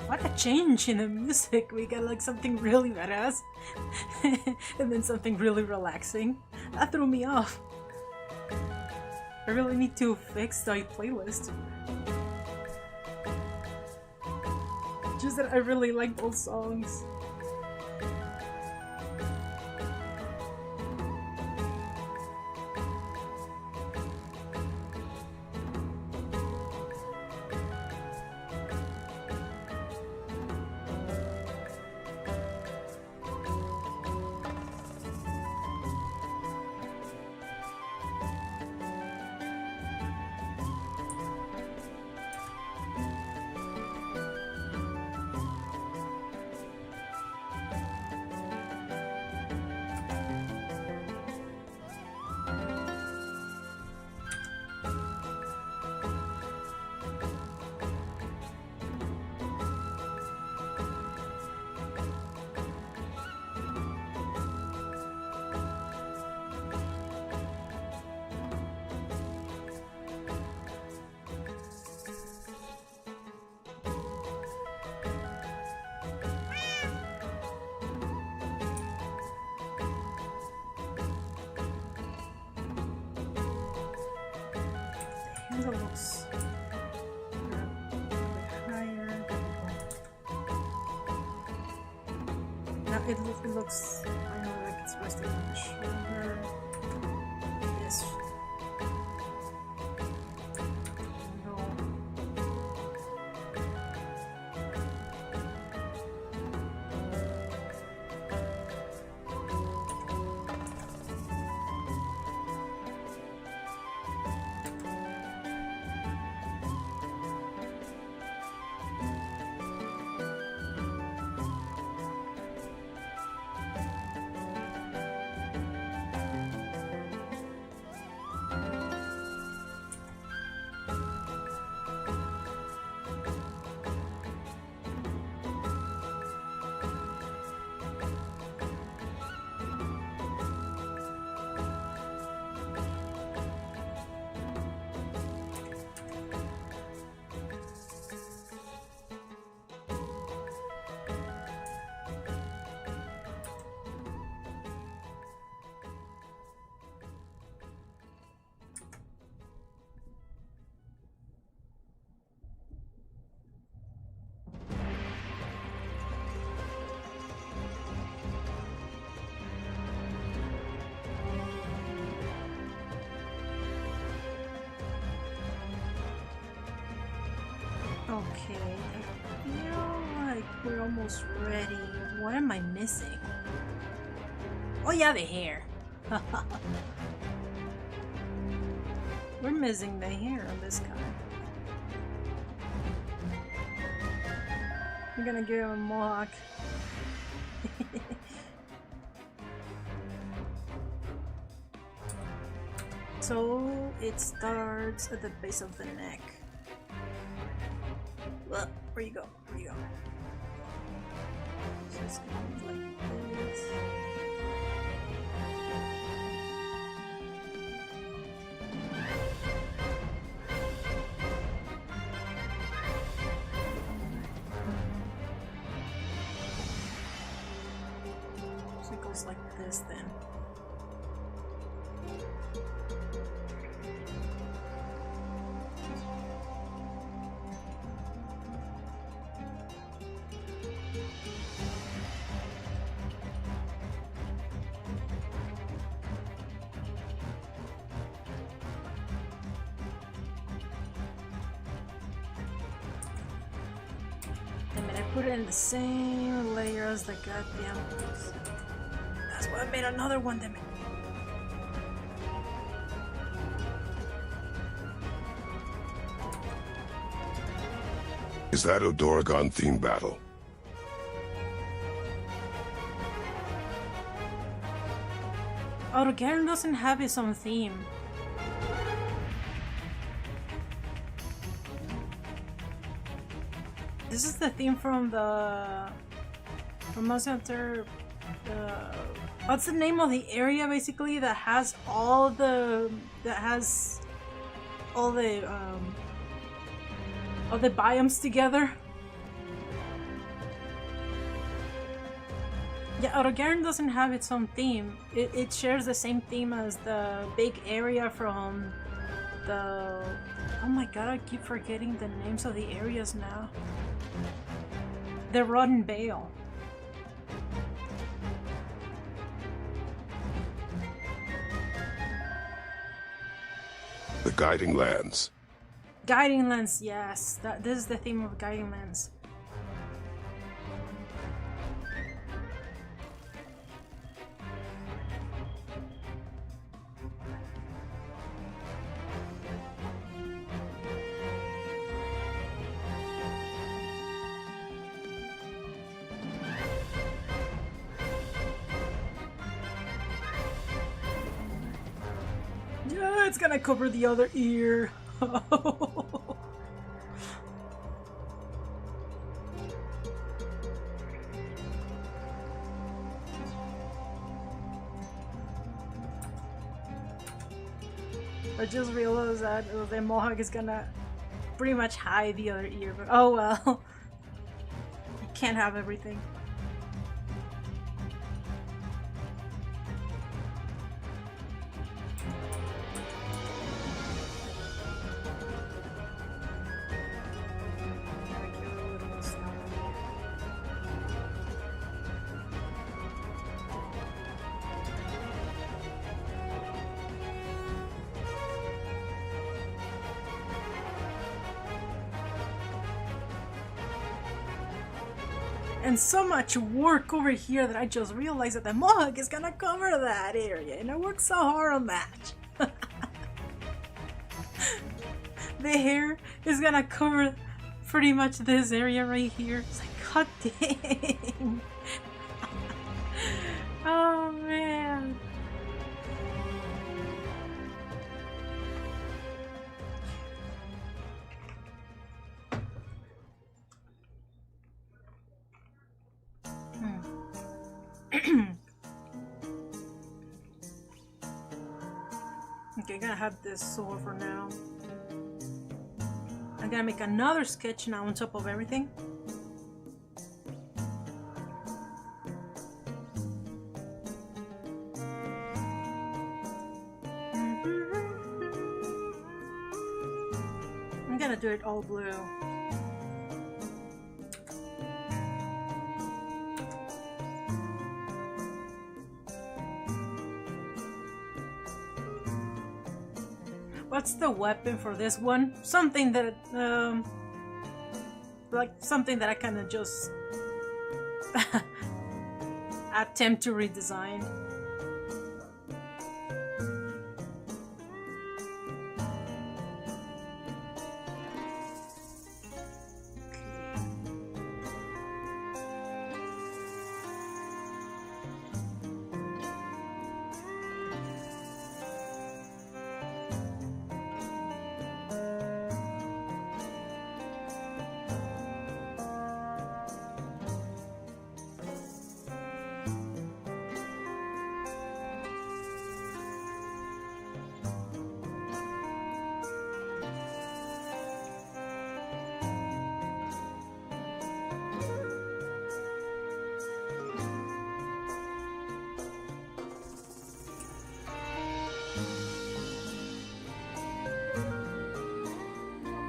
What a change in the music. We got like something really badass and then something really relaxing. That threw me off. I really need to fix my playlist. Just that I really like both songs. It looks a bit higher. Now it looks, I know, like it's resting on the shoulder. This. No. Okay, I feel like we're almost ready. What am I missing? Oh yeah, the hair. We're missing the hair on this guy. I'm gonna give him a mohawk. So it starts at the base of the neck. Look, where you go? Where you go? So it's gonna be like this. So it goes like this then. Put it in the same layer as the goddamn ones. That's why I made another one, damn it. Is that a Doragon theme battle? Autogaren doesn't have his own theme. This is the theme from Monster Hunter. What's the name of the area basically that has all the biomes together? Yeah, Autogaren doesn't have its own theme. It shares the same theme as the big area from the... Oh my god, I keep forgetting the names of the areas now. The Rotten Bale. The Guiding Lands. Guiding Lands, yes. This is the theme of Guiding Lands. Yeah, it's gonna cover the other ear. I just realized that the mohawk is gonna pretty much hide the other ear, but oh well. You can't have everything. And so much work over here that I just realized that the mohawk is gonna cover that area, and I worked so hard on that. The hair is gonna cover pretty much this area right here. It's like, god dang. Oh man. Okay, I'm gonna have this sword for now. I'm gonna make another sketch now on top of everything. I'm gonna do it all blue. What's the weapon for this one? Something that like something that I kind of just attempt to redesign.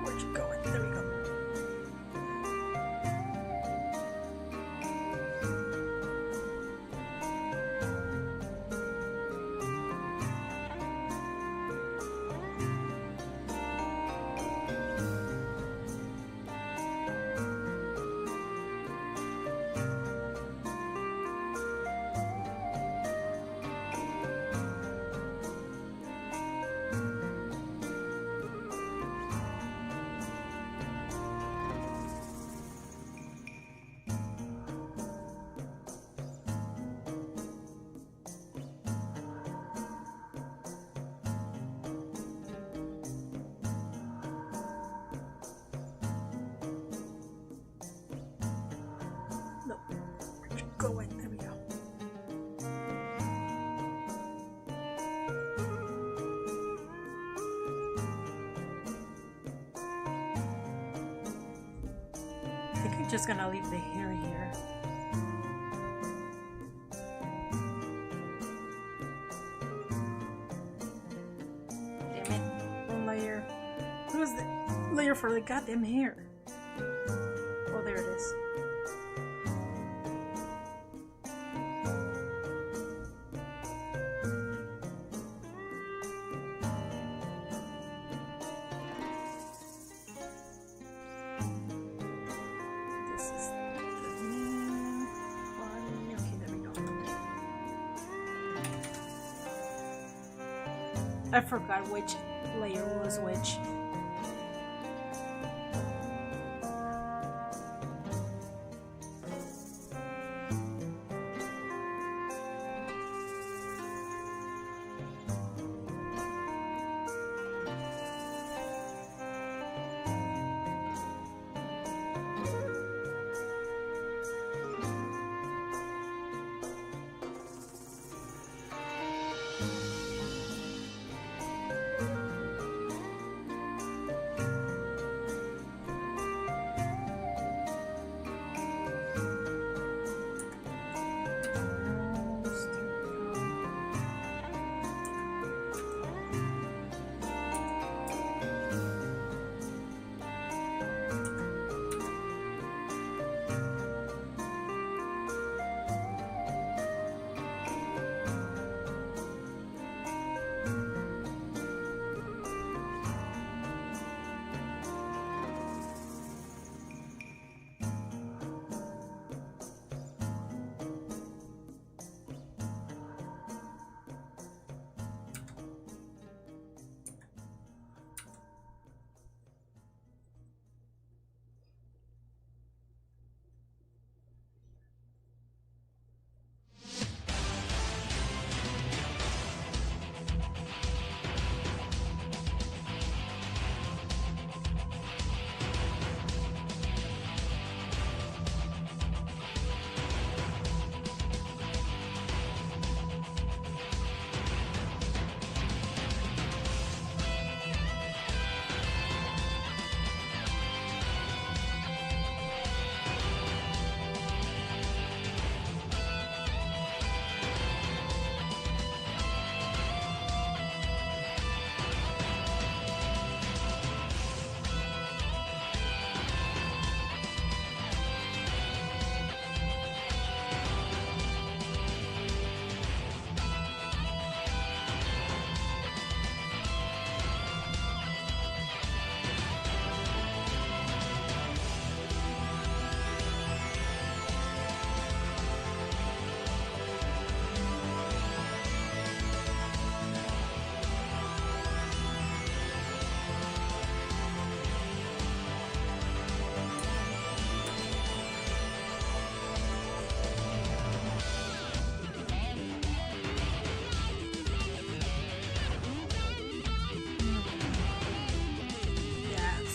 Where'd you go? There we go. No, where'd you go? There we go. I think I'm just gonna leave the hair here. Damn it. One layer. Who's the layer for the goddamn hair? Oh, there it is. This is the main body. Okay, there we go. I forgot which layer was which.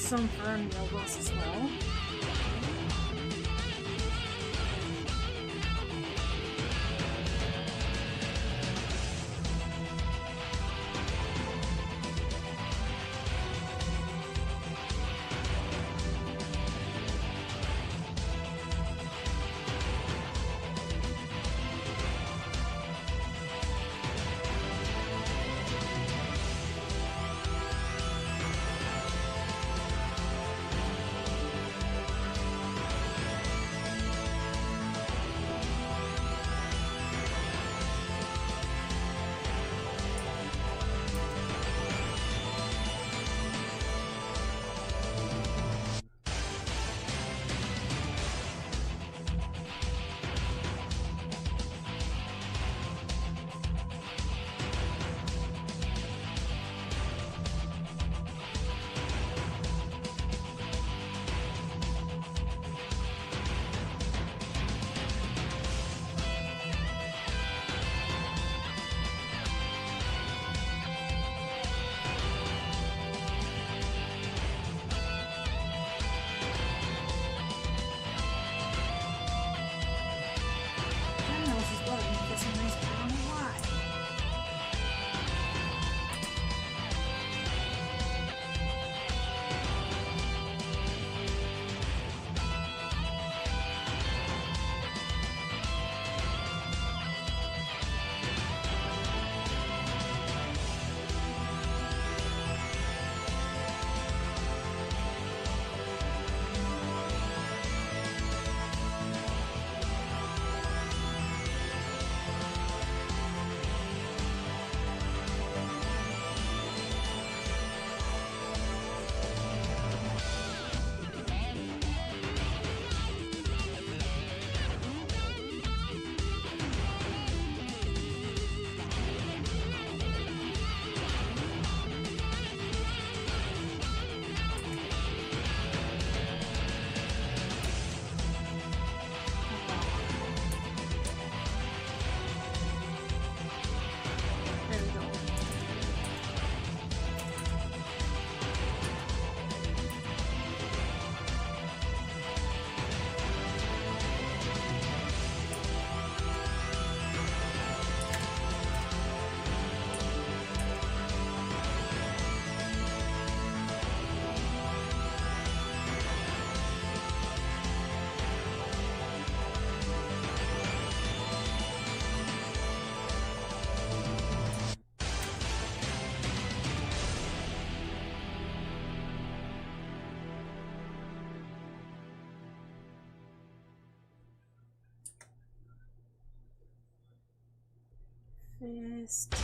some firm logos as well. Fist.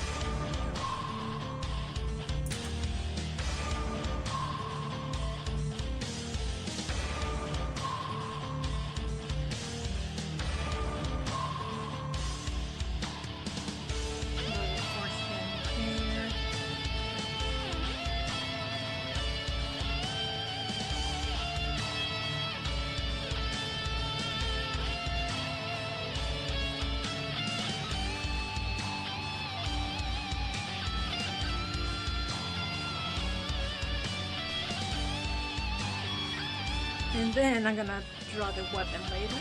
And then I'm gonna draw the weapon later.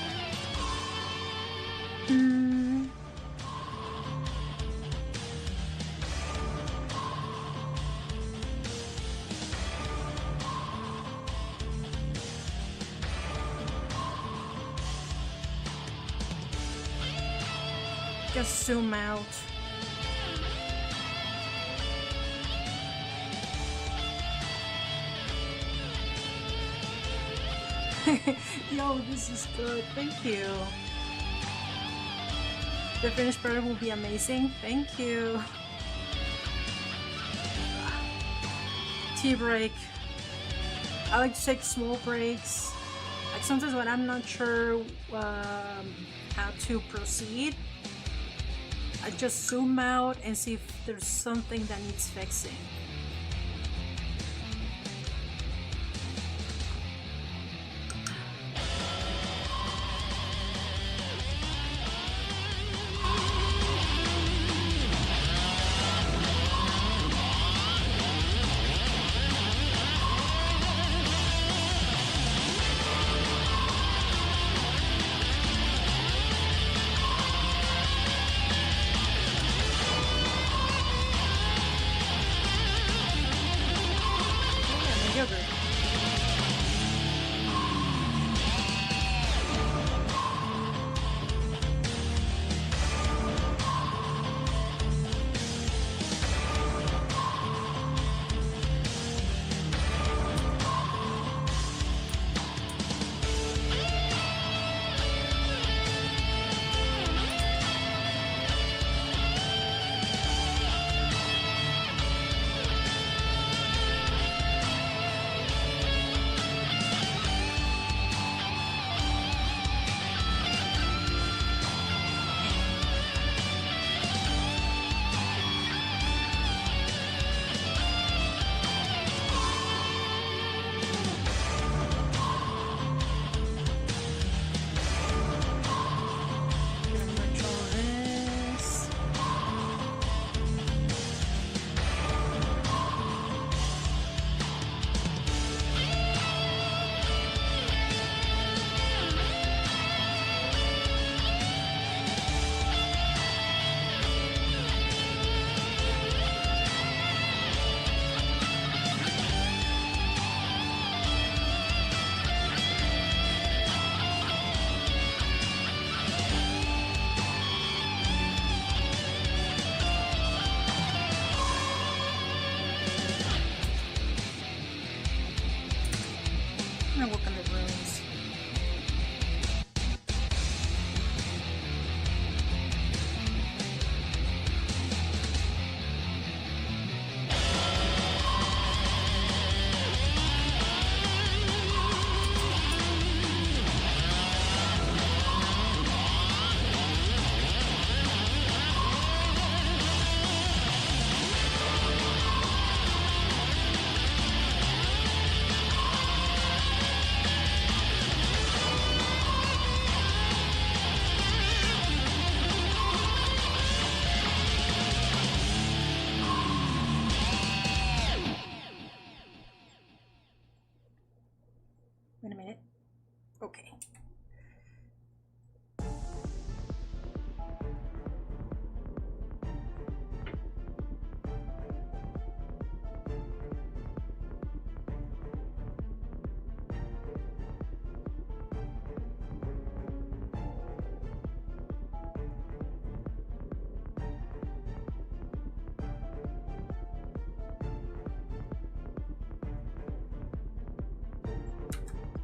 Just zoom out. Yo, this is good. Thank you. The finished product will be amazing. Thank you. Tea break. I like to take small breaks. Like sometimes when I'm not sure how to proceed, I just zoom out and see if there's something that needs fixing.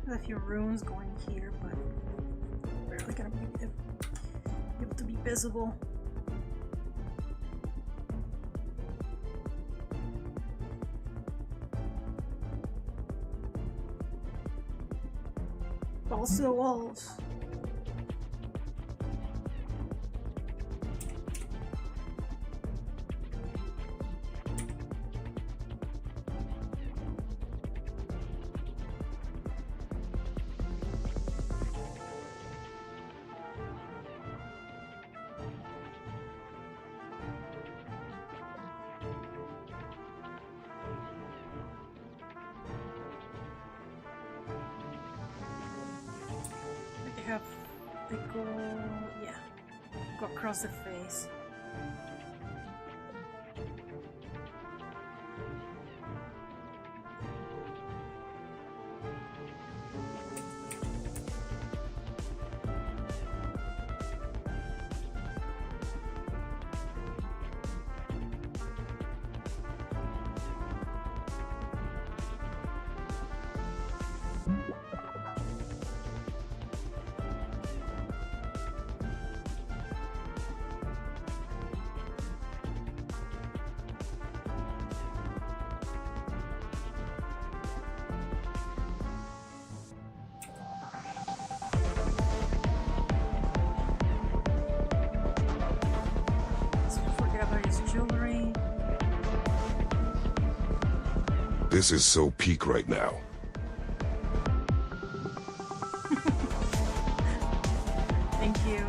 There's a few runes going here, but barely gonna be able to be visible. Balls to the walls. They go, yeah, go across the face. This is so peak right now. Thank you.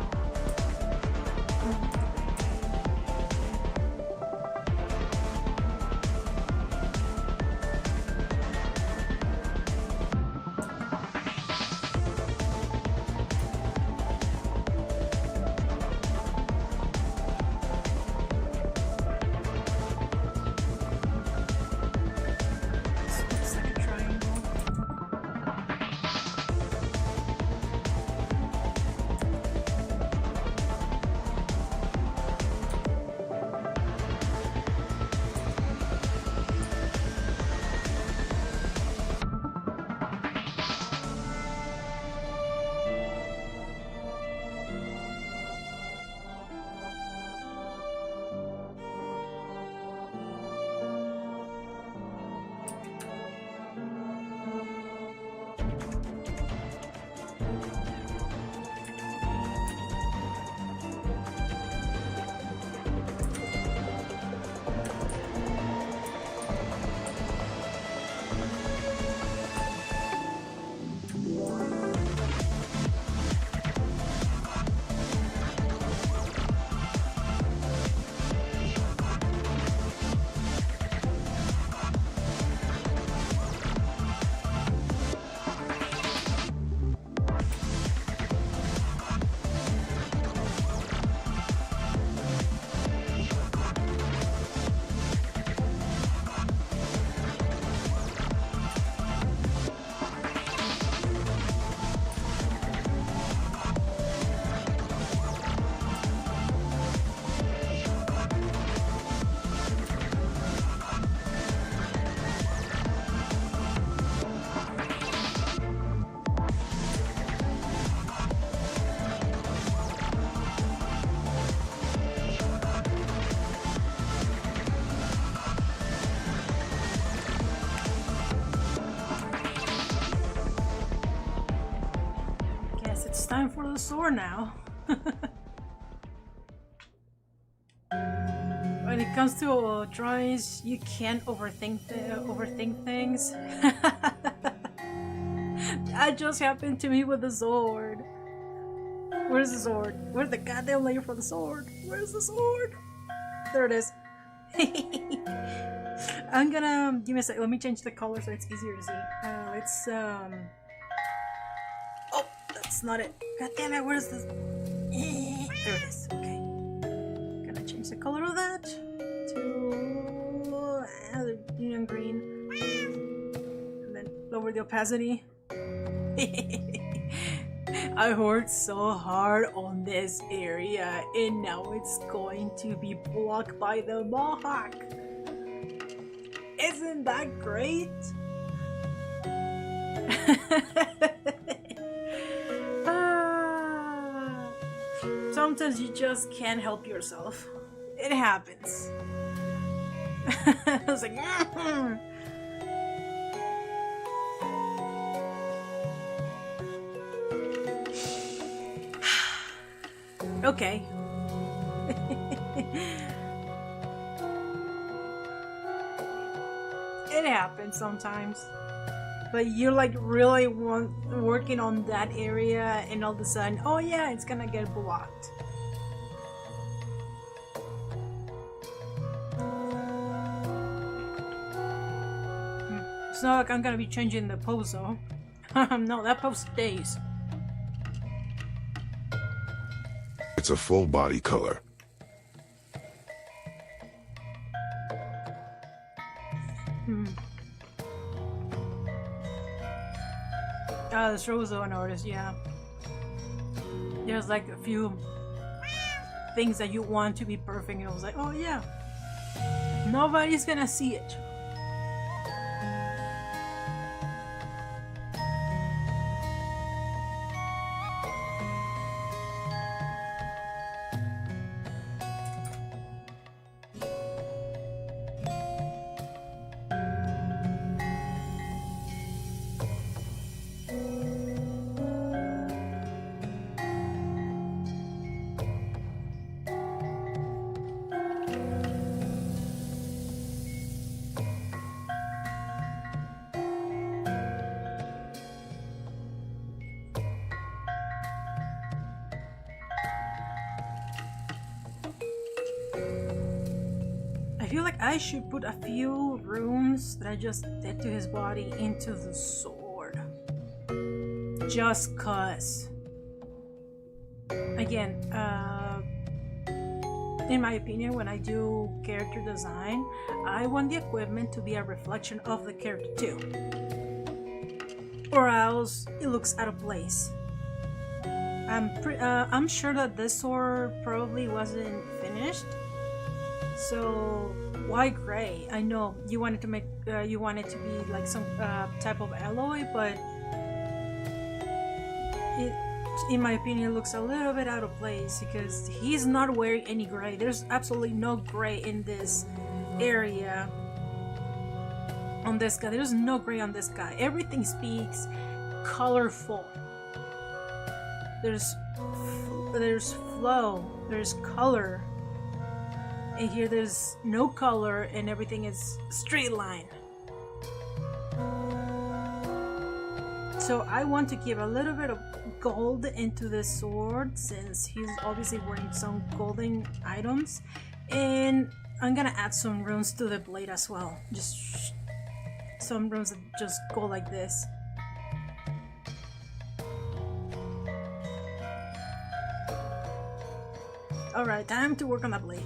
Time for the sword now. When it comes to drawings, you can't overthink things. That just happened to me with the sword. Where's the sword? Where's the goddamn layer for the sword? Where's the sword? There it is. I'm gonna give me a sec. Let me change the color so it's easier to see. Let's Oh, that's not it. God damn it, where's this? There it is. Okay. Gonna change the color of that to union green. And then lower the opacity. I worked so hard on this area and now it's going to be blocked by the Mohawk. Isn't that great? Ah, sometimes you just can't help yourself. It happens. I was like, okay. It happens sometimes. But you're like really working on that area, and all of a sudden, oh yeah, it's gonna get blocked. It's not like I'm gonna be changing the pose though. No, that pose stays. It's a full body color. The Rozo notice, yeah. There's like a few things that you want to be perfect, and I was like, oh yeah, nobody's gonna see it. I feel like I should put a few runes that I just did to his body into the sword. Just cause. Again, in my opinion, when I do character design, I want the equipment to be a reflection of the character too. Or else it looks out of place. I'm sure that this sword probably wasn't finished. So why gray? I know you wanted to make you want it to be like some type of alloy, but it, in my opinion, looks a little bit out of place because he's not wearing any gray. There's absolutely no gray in this area on this guy. There's no gray on this guy. Everything speaks colorful. There's flow. There's color. And here there's no color and everything is straight line. So I want to give a little bit of gold into this sword since he's obviously wearing some golden items. And I'm gonna add some runes to the blade as well. Just some runes that just go like this. Alright, time to work on the blade.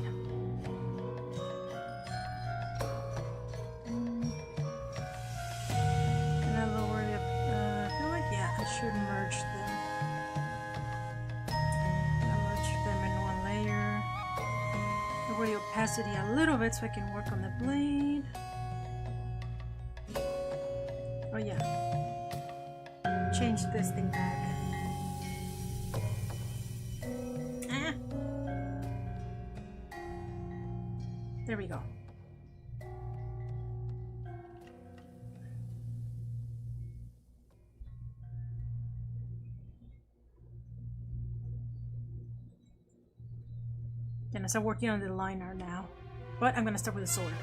Should merge them. I'll merge them in one layer. Lower the opacity a little bit so I can work on the blade. Oh yeah. Change this thing back. Ah. There we go. And I start working on the liner now. But I'm gonna start with the sword.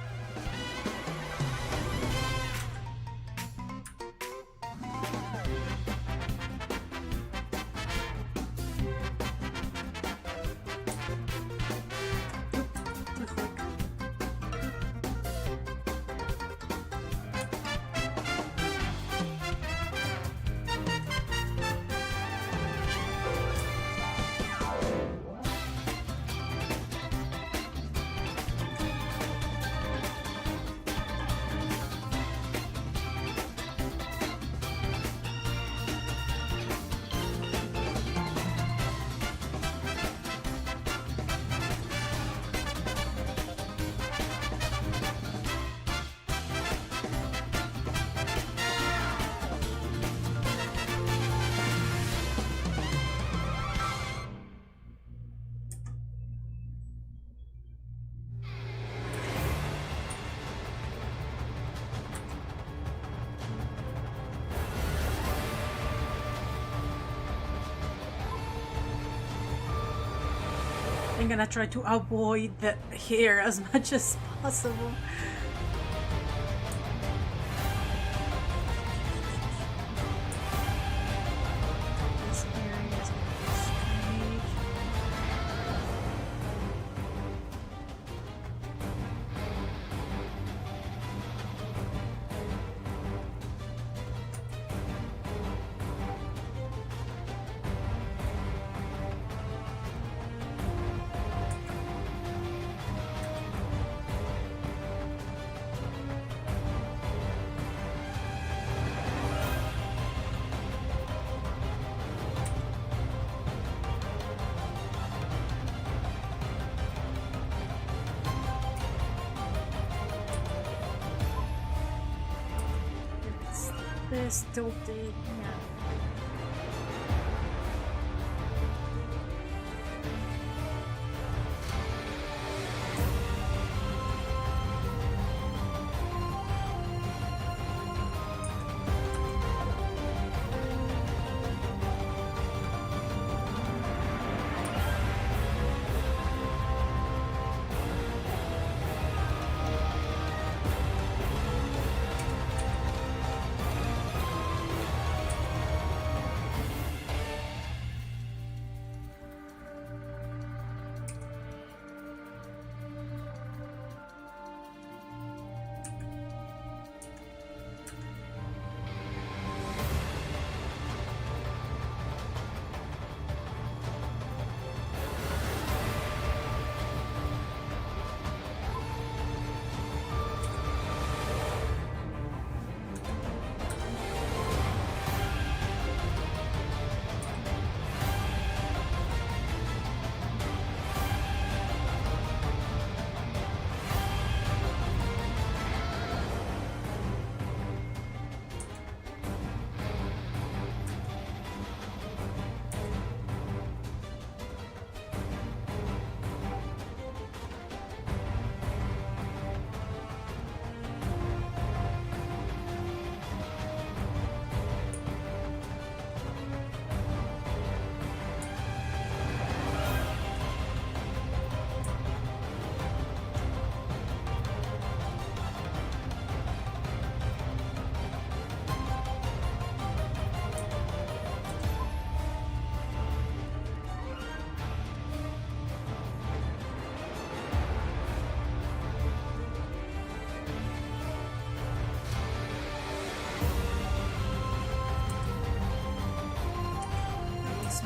I'm gonna try to avoid the hair as much as possible. This area is straight. This tilted, yeah.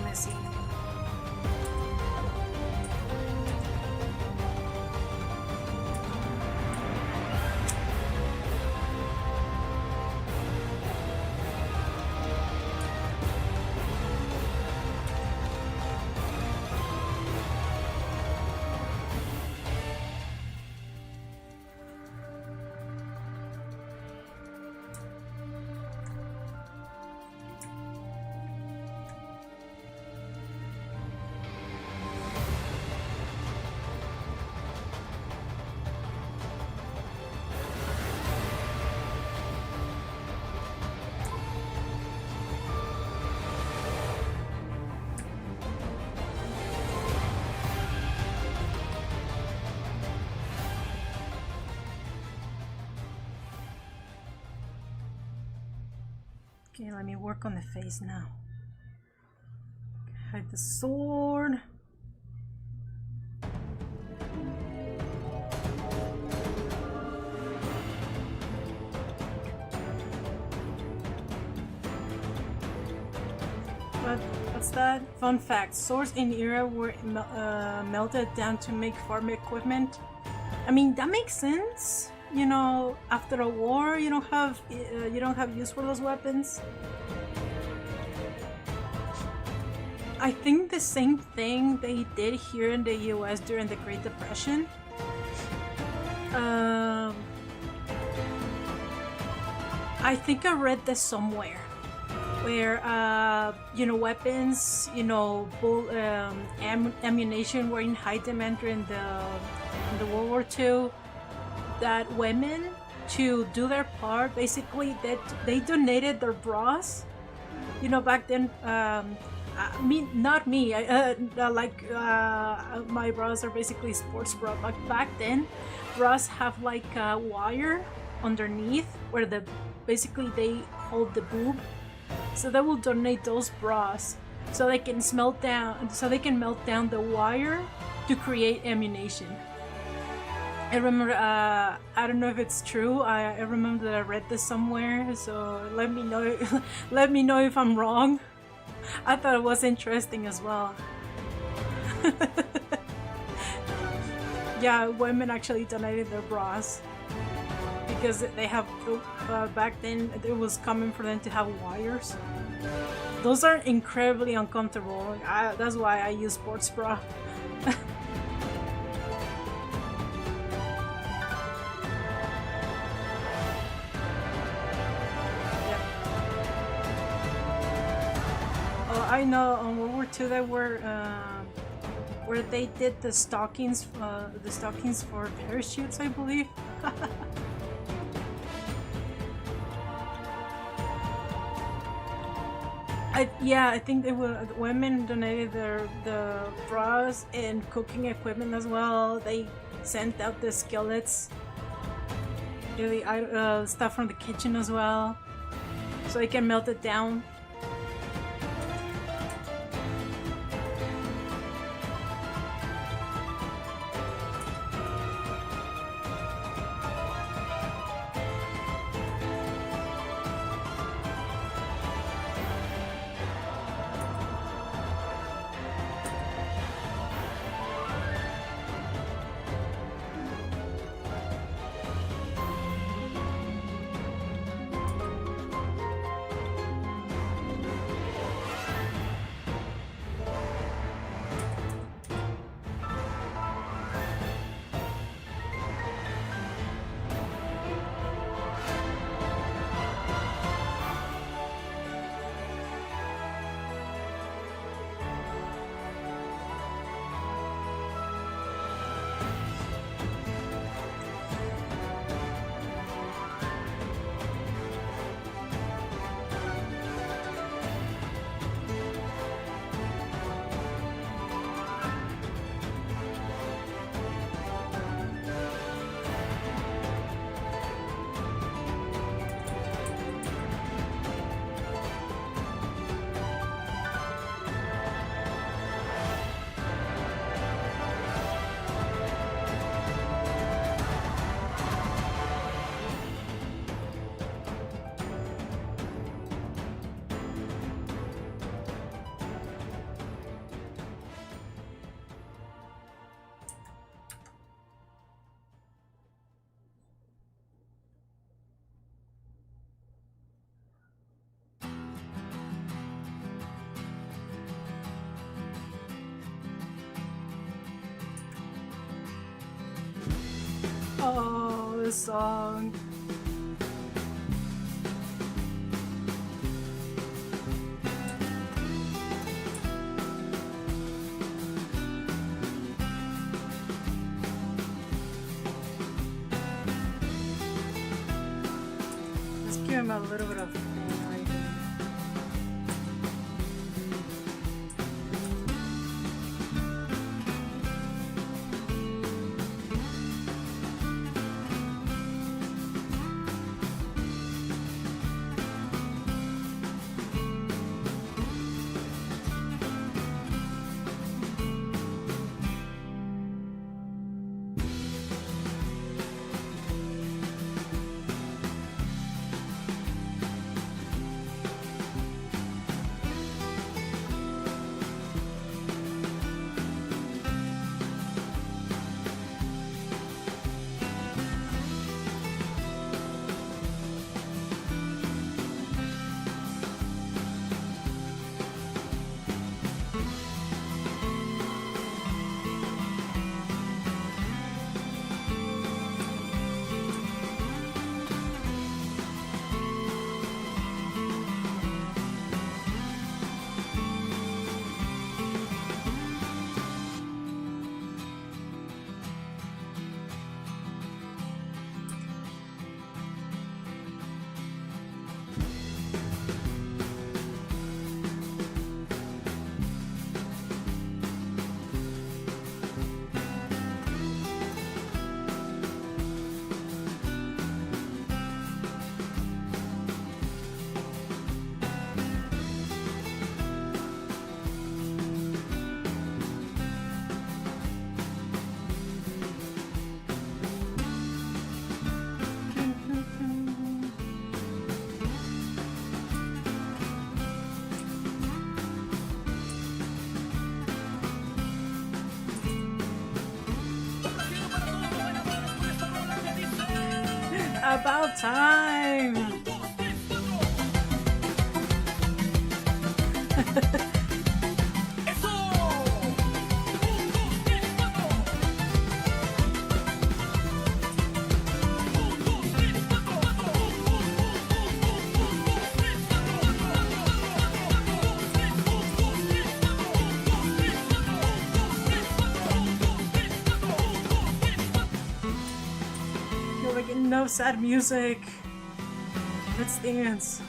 Messy. Okay, let me work on the face now. Hide the sword. What's that? Fun fact, swords in era were melted down to make farm equipment. I mean, that makes sense. You know, after a war, you don't have use for those weapons. I think the same thing they did here in the US during the Great Depression. I think I read this somewhere, where you know, weapons, you know, ammunition were in high demand during the World War II. That women, to do their part, basically they donated their bras. You know, back then not me. My bras are basically sports bra. But back then, bras have like a wire underneath where basically they hold the boob. So they will donate those bras so they can melt down the wire to create ammunition. I remember, I don't know if it's true. I remember that I read this somewhere, so let me know. Let me know if I'm wrong. I thought it was interesting as well. Yeah, women actually donated their bras because they have. Back then, it was common for them to have wires. Those are incredibly uncomfortable. That's why I use sports bra. I know on World War II there were where they did the stockings for parachutes, I believe. I think they were women donated the bras and cooking equipment as well. They sent out the skillets, the stuff from the kitchen as well, so they can melt it down. Oh, this song. Let's give him a little bit of pain right here. About time! You're like, no sad music. Let's dance.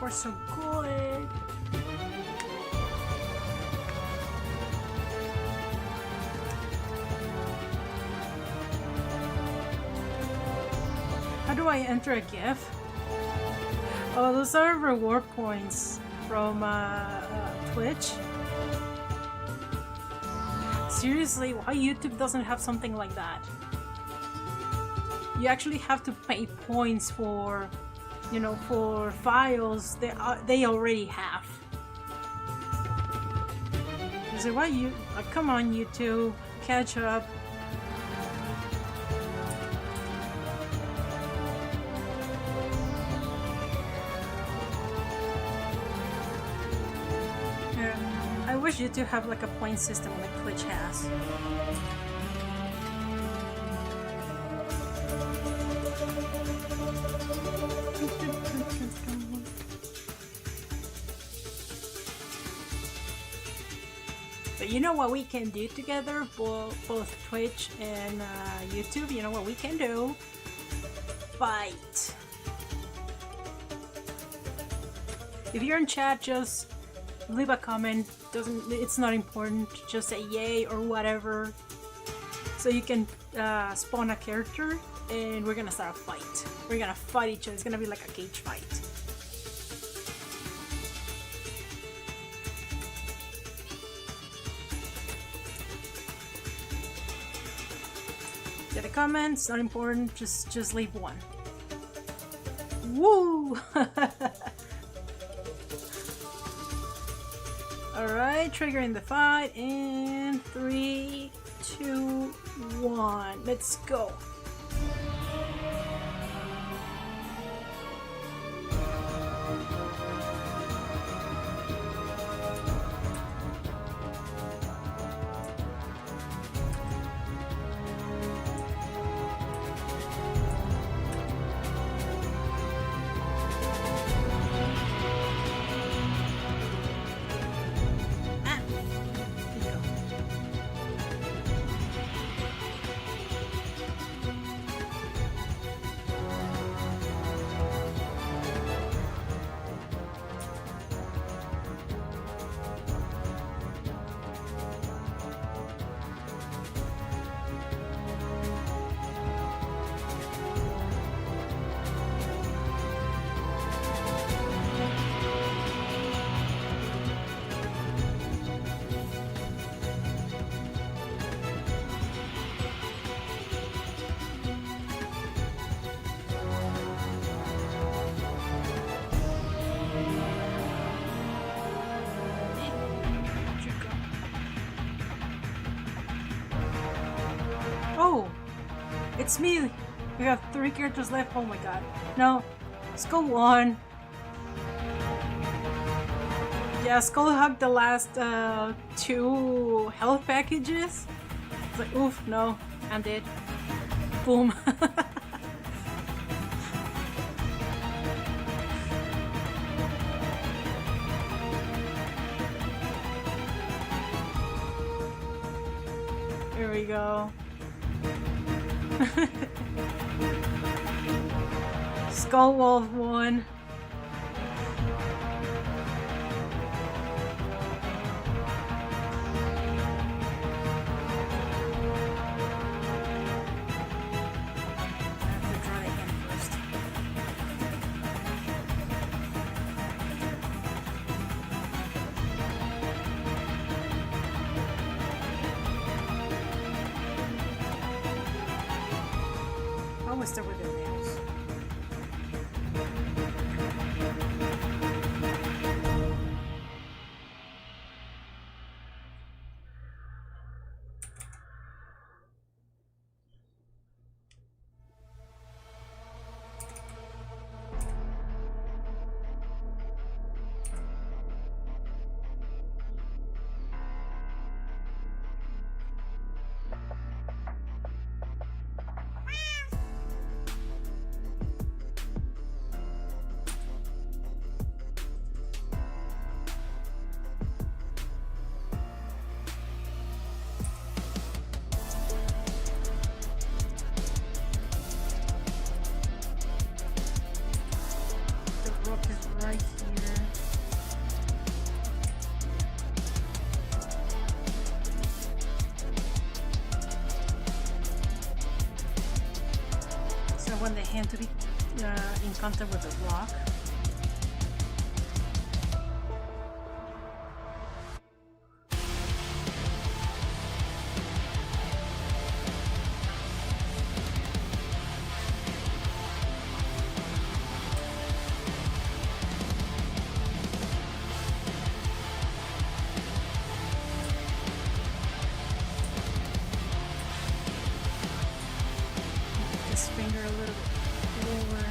We're so good. How do I enter a GIF? Oh, those are reward points from Twitch. Seriously, why YouTube doesn't have something like that? You actually have to pay points for, you know, for files they already have. Is it why you? Come on, YouTube, catch up. Yeah, I wish YouTube have like a point system like Twitch has. But you know what we can do together, both Twitch and YouTube? You know what we can do? Fight. If you're in chat, just leave a comment. It's not important. Just say yay or whatever, so you can spawn a character, and we're gonna start a fight. We're gonna fight each other. It's gonna be like a cage fight. Get a comment. It's not important. Just leave one. Woo! Alright, triggering the fight in 3, 2, 1. Let's go. Oh, it's me. We have 3 characters left. Oh my god. No, let's go 1. Yeah, Skull hugged the last 2 health packages. It's like, oof, no, I'm dead. Boom. Here we go. Skull Wolf won. Always start with the nails. Want the hand to be in contact with the rock. This finger a little bit lower.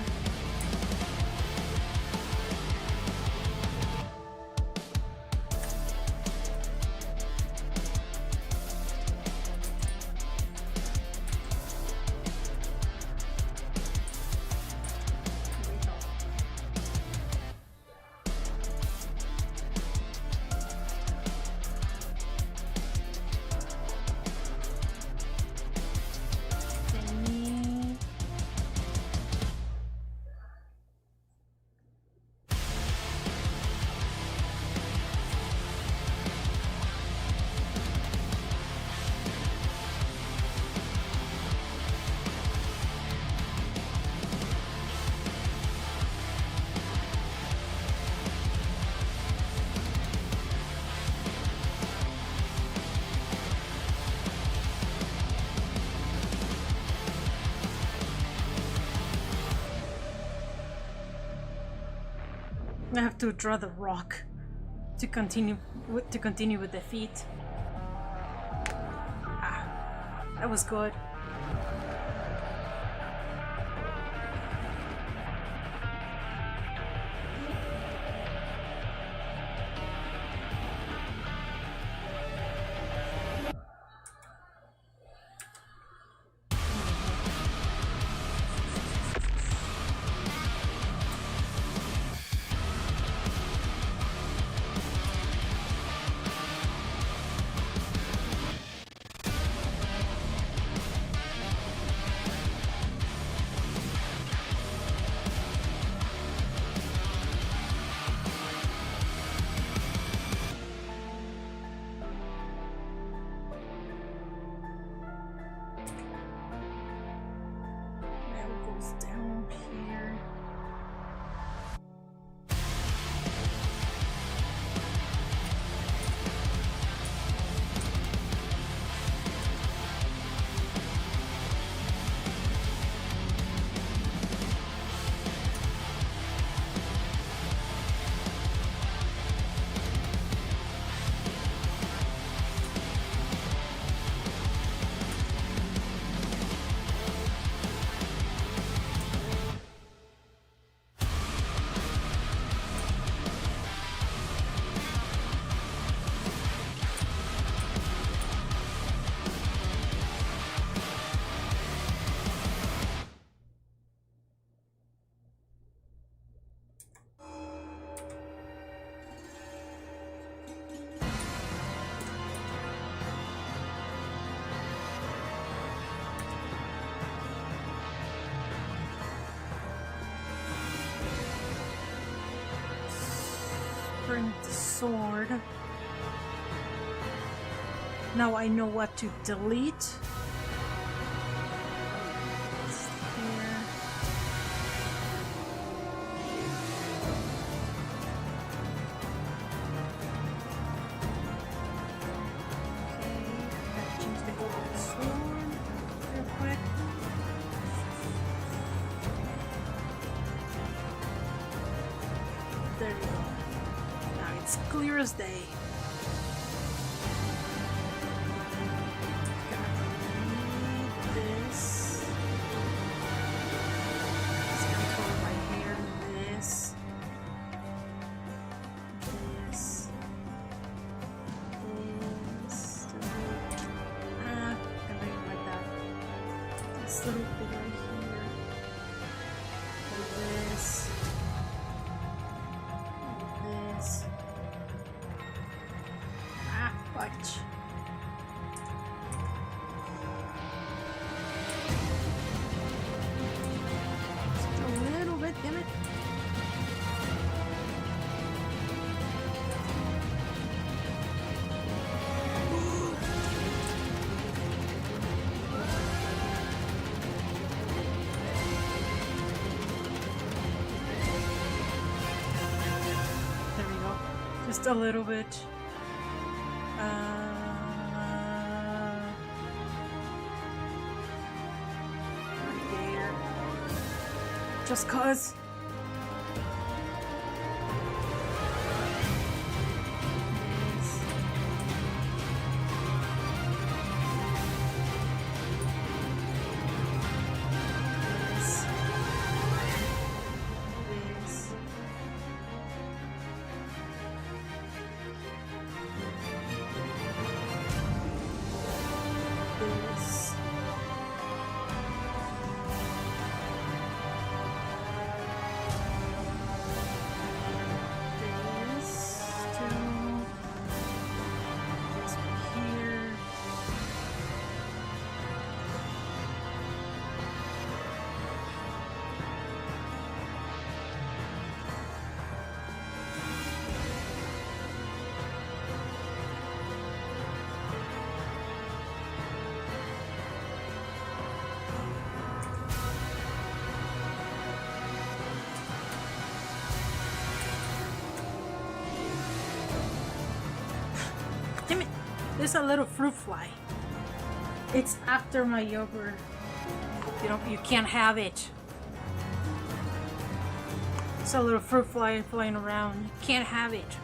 I have to draw the rock to continue with the feat. Ah, that was good. Down here. Bring the sword. Now I know what to delete. It's here. Okay, gotta change the gold sword real quick. There you go. Now it's clear as day. Little bit right here. This. This. Ah, watch. Just a little bit, damn it. Just a little bit. Right there. Just cause. There's a little fruit fly. It's after my yogurt. You can't have it. There's a little fruit fly flying around. You can't have it.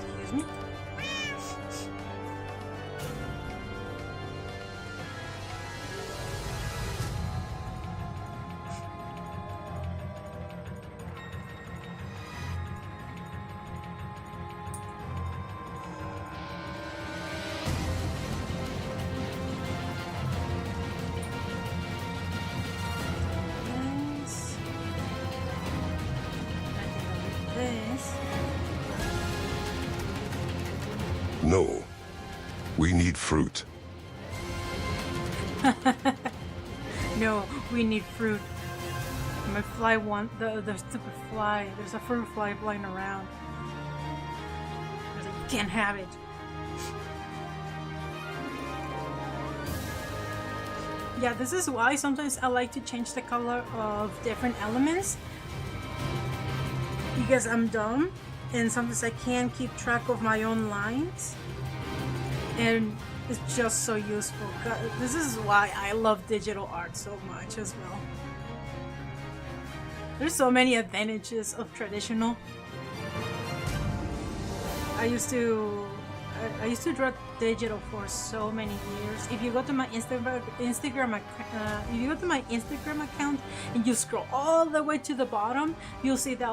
Excuse me. This. No. We need fruit. No, we need fruit. My fly the stupid fly. There's a fruit fly flying around. I was like, you can't have it. Yeah, this is why sometimes I like to change the color of different elements. Because I'm dumb and sometimes I can't keep track of my own lines. And it's just so useful. This is why I love digital art so much as well. There's so many advantages of traditional. I used to draw digital for so many years. If you go to my Instagram account and you scroll all the way to the bottom, you'll see that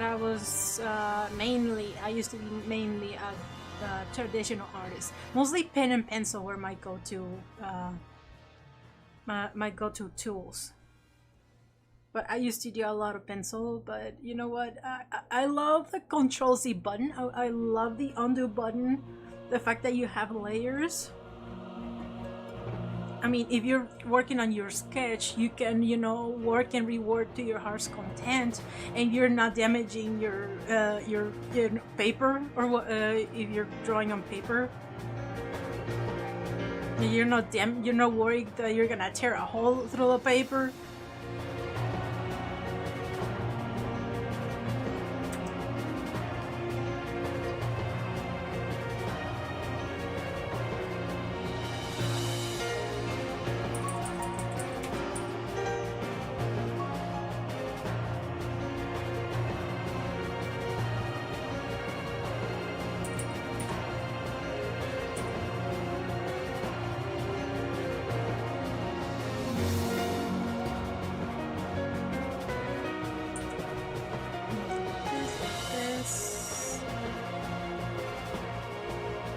I was I used to be mainly a traditional artist. Mostly pen and pencil were my go-to tools. But I used to do a lot of pencil, but you know what? I love the Control-Z button. I love the undo button. The fact that you have layers. I mean, if you're working on your sketch, you can, work and rework to your heart's content, and you're not damaging your paper, or if you're drawing on paper. You're not worried that you're gonna tear a hole through the paper.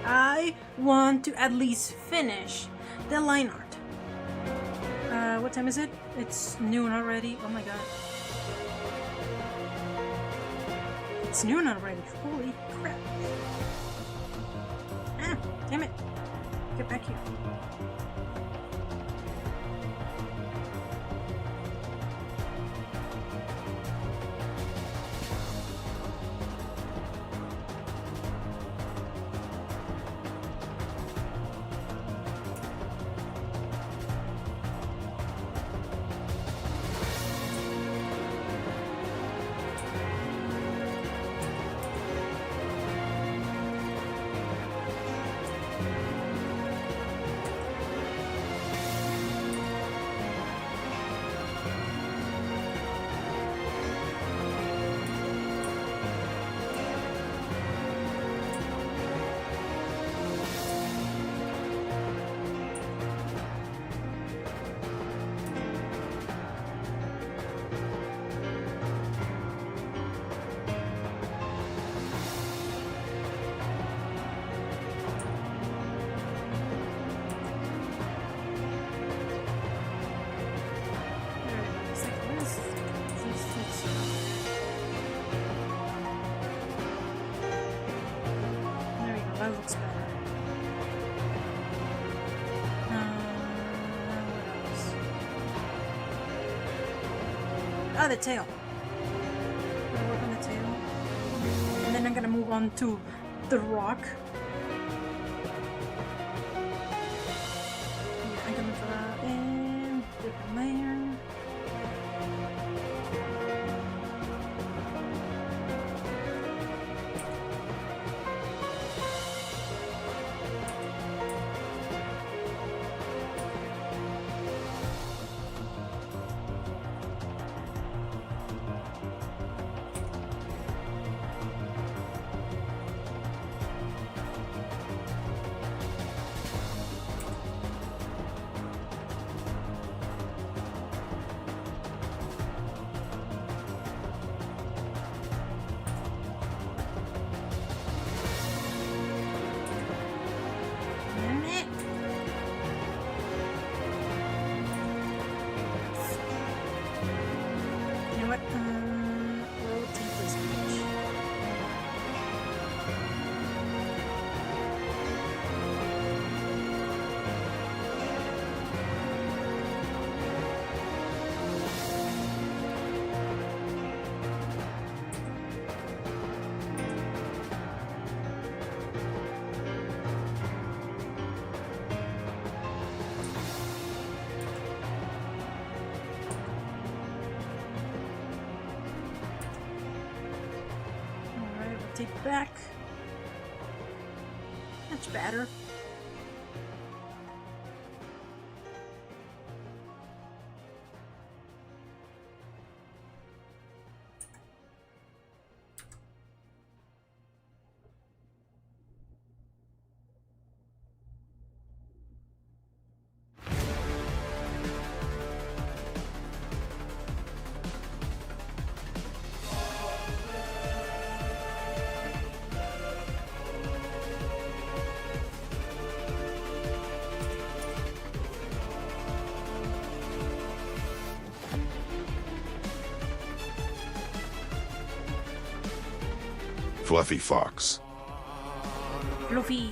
I want to at least finish the line art. What time is it? It's noon already. Oh my god. It's noon already. Holy crap. Ah, damn it. Get back here. That looks better. What else? Ah, the tail. I'm gonna work on the tail. And then I'm gonna move on to the rock. take back. Much better. Fluffy Fox. Fluffy.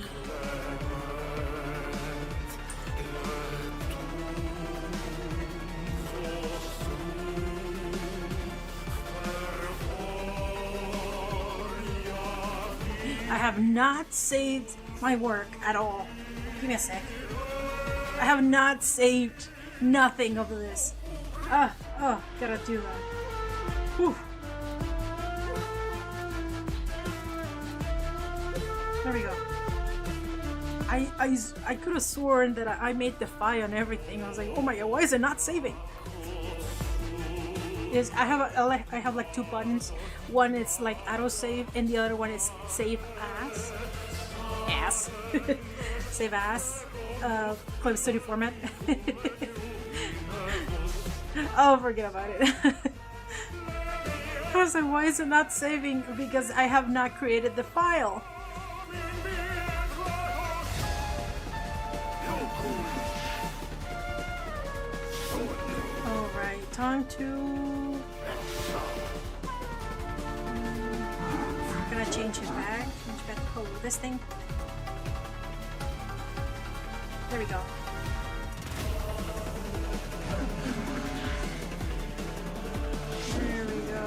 I have not saved my work at all. Give me a sec. I have not saved nothing of this. Gotta do that. Whew. There we go. I could have sworn that I made the file and everything. I was like, oh my god, why is it not saving? Is I have like two buttons. One is like auto save, and the other one is save as. Save as. Clip studio format. Oh, forget about it. I was like, why is it not saving? Because I have not created the file. Alright, time to... I'm gonna change it back. Change back the color of this thing. There we go. There we go.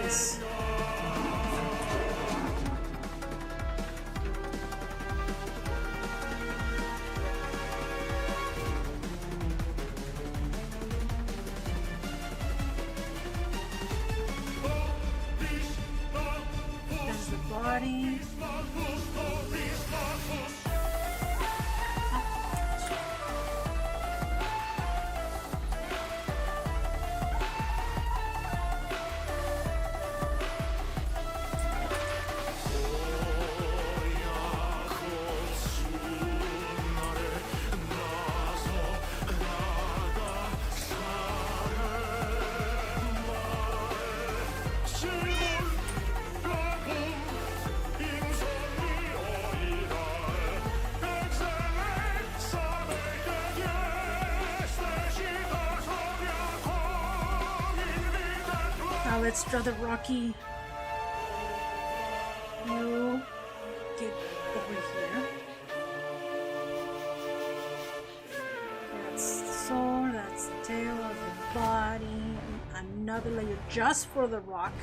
This. There's the body. Now let's draw the Rocky. You get over here. That's the sword, that's the tail of the body. Another layer just for the rock.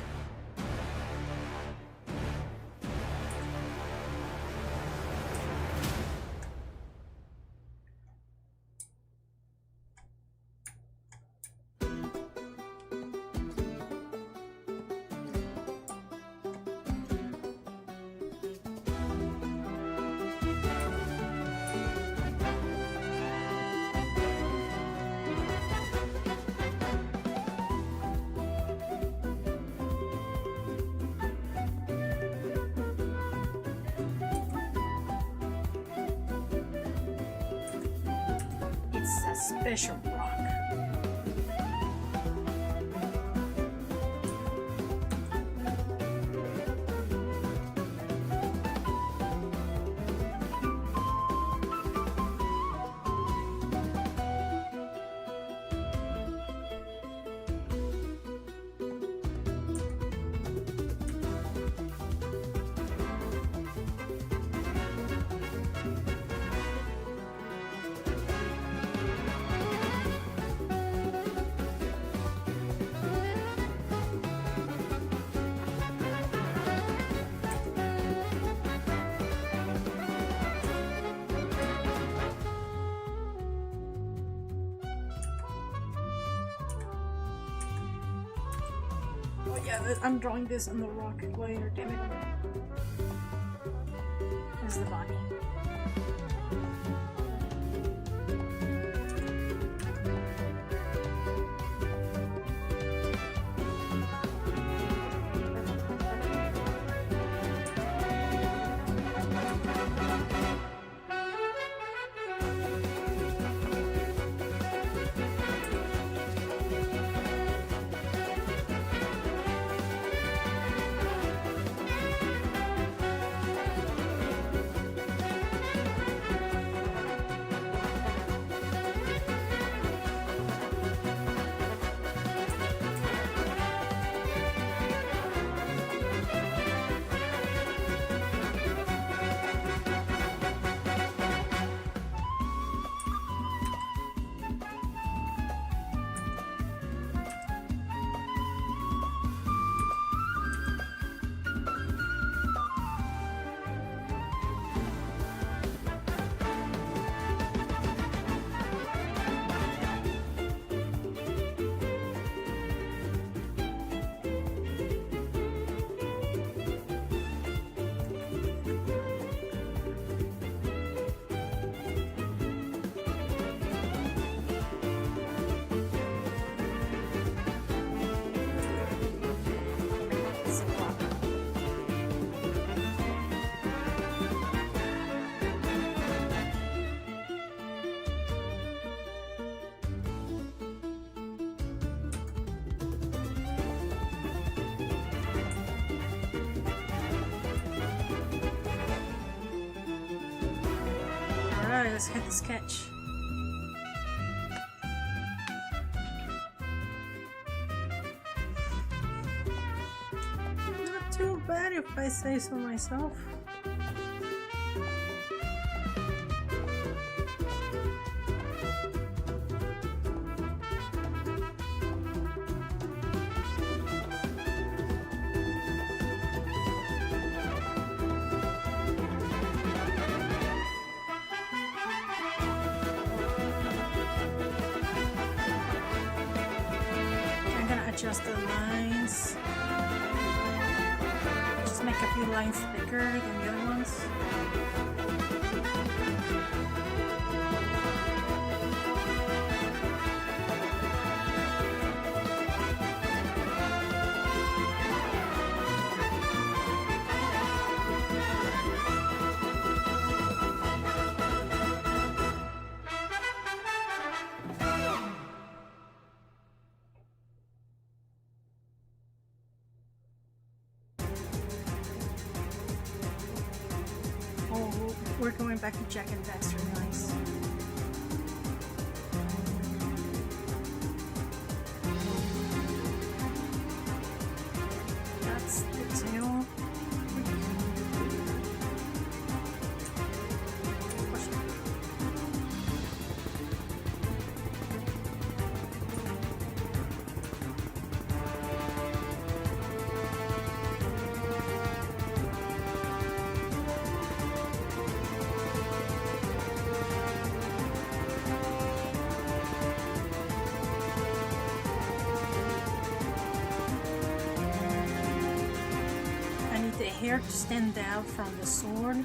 Special rock. yeah, I'm drawing this on the rock layer, damn it. This is the body. Alright, let's hit the sketch. Not too bad if I say so myself. Adjust the lines. Just make a few lines thicker than the other ones. We're going back to Jack and Dexter, nice. That's the tail. Hair to stand out from the sword.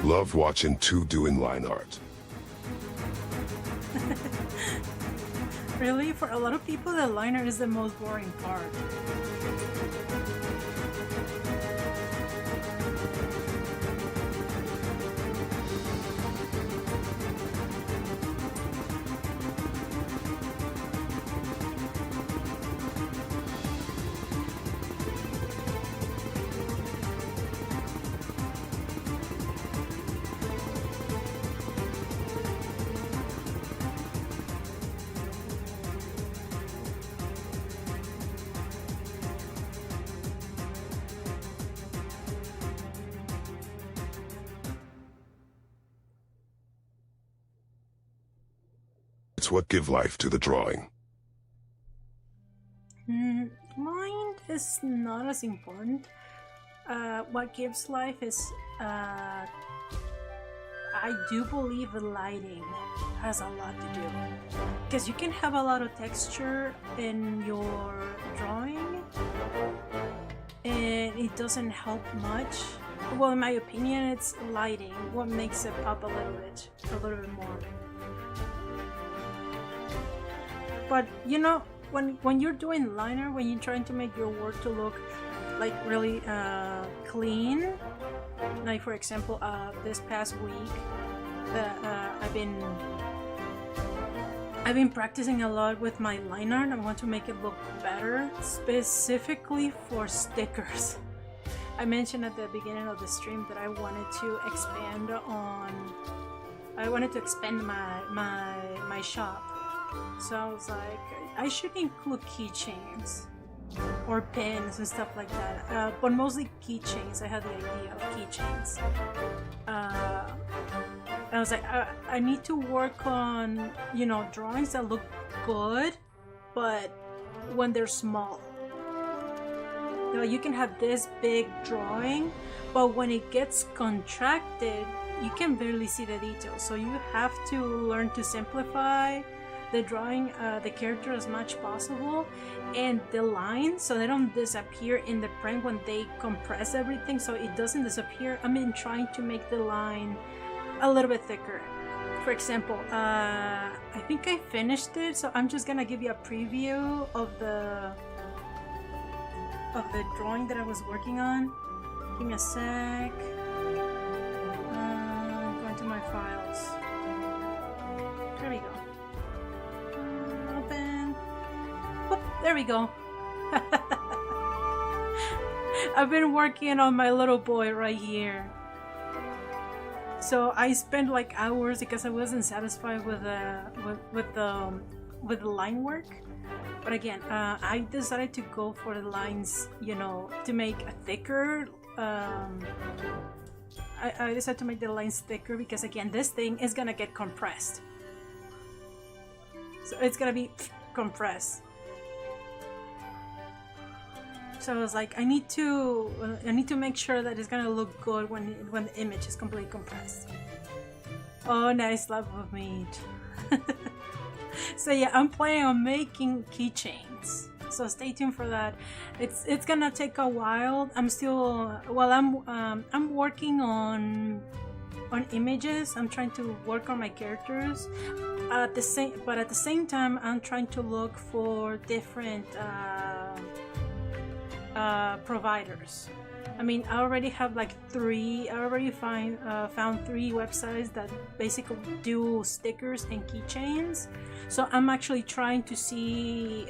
Love watching two doing line art. Really, for a lot of people, the liner is the most boring part. It's what give life to the drawing. Mind is not as important. What gives life is, I do believe the lighting has a lot to do. Because you can have a lot of texture in your drawing, and it doesn't help much. Well, in my opinion, it's lighting what makes it pop a little bit more. But you know, when you're doing liner, when you're trying to make your work to look like really clean, like for example, this past week, I've been practicing a lot with my line art. I want to make it look better, specifically for stickers. I mentioned at the beginning of the stream that I wanted to expand my shop. So I was like, I should include keychains or pins and stuff like that, but mostly keychains. I had the idea of keychains. I was like, I need to work on, you know, drawings that look good, but when they're small. You know, you can have this big drawing, but when it gets contracted, you can barely see the details. So you have to learn to simplify the drawing, the character as much possible, and the lines so they don't disappear in the print when they compress everything, so it doesn't disappear. I mean, trying to make the line a little bit thicker. For example, I think I finished it, so I'm just gonna give you a preview of the drawing that I was working on. Give me a sec. Going to my files. There we go. Open. Whoop, there we go. I've been working on my little boy right here. So I spent like hours because I wasn't satisfied with the line work. But again, I decided to go for the lines, you know, to make a thicker. I decided to make the lines thicker because again, this thing is gonna get compressed. So it's gonna be compressed. So I was like, I need to make sure that it's gonna look good when the image is completely compressed. Oh, nice love of meat. So yeah, I'm planning on making keychains. So stay tuned for that. It's gonna take a while. I'm working on images. I'm trying to work on my characters. At the same time, I'm trying to look for different providers. I mean, I already have like three. I already found 3 websites that basically do stickers and keychains. So I'm actually trying to see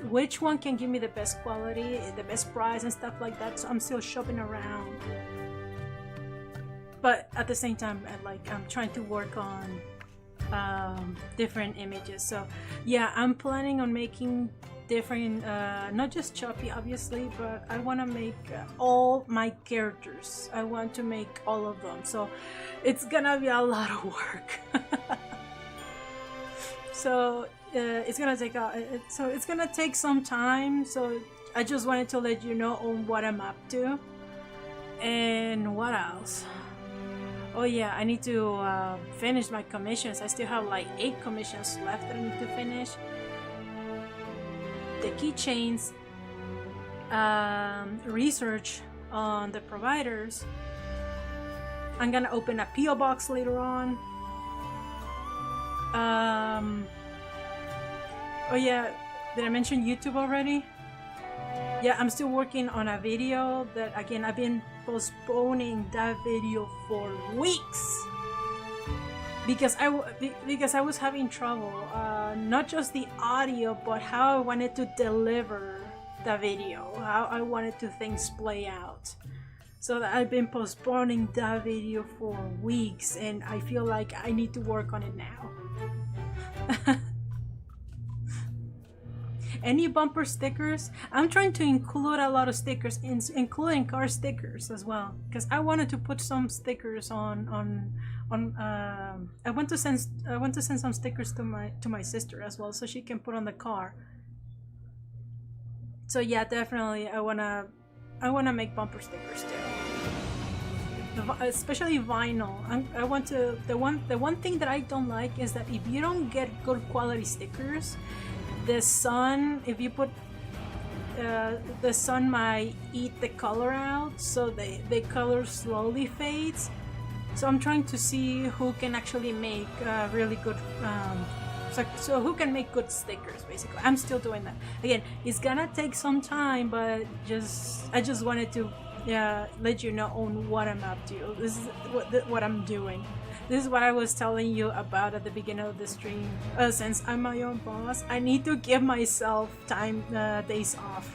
which one can give me the best quality, the best price, and stuff like that. So I'm still shopping around. But at the same time, I'm trying to work on different images. So yeah, I'm planning on making different, not just Chuppy obviously, but I want to make all my characters. I want to make all of them, so it's gonna be a lot of work. So it's gonna take some time. So I just wanted to let you know on what I'm up to. And what else? Oh yeah, I need to finish my commissions. I still have like 8 commissions left that I need to finish. The keychains, research on the providers, I'm gonna open a PO box later on. Oh yeah, did I mention YouTube already? Yeah, I'm still working on a video that, again, I've been postponing that video for weeks because I was having trouble, not just the audio, but how I wanted to deliver the video, how I wanted to things play out. So that I've been postponing that video for weeks, and I feel like I need to work on it now. Any bumper stickers? I'm trying to include a lot of stickers, including car stickers as well, because I wanted to put some stickers on. I want to send some stickers to my sister as well, so she can put on the car. So yeah, definitely, I wanna make bumper stickers too. Especially vinyl. I want to. The one thing that I don't like is that if you don't get good quality stickers, the sun, if you put the sun might eat the color out, so the color slowly fades. So I'm trying to see who can actually make really good so who can make good stickers, basically. I'm still doing that. Again, it's gonna take some time, but I just wanted to let you know on what I'm up to. This is what I'm doing. This is what I was telling you about at the beginning of the stream. Since I'm my own boss, I need to give myself days off.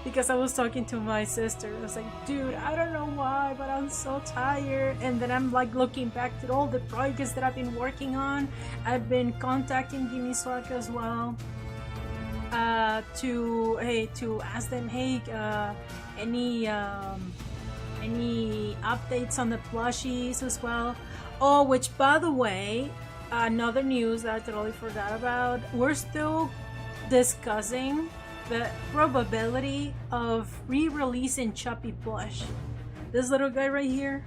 Because I was talking to my sister. I was like, dude, I don't know why, but I'm so tired. And then I'm like looking back to all the projects that I've been working on. I've been contacting Gimme Swag as well. To ask them, hey, any updates on the plushies as well. Oh, which, by the way, another news that I totally forgot about, we're still discussing the probability of re-releasing Chuppy Plush. This little guy right here.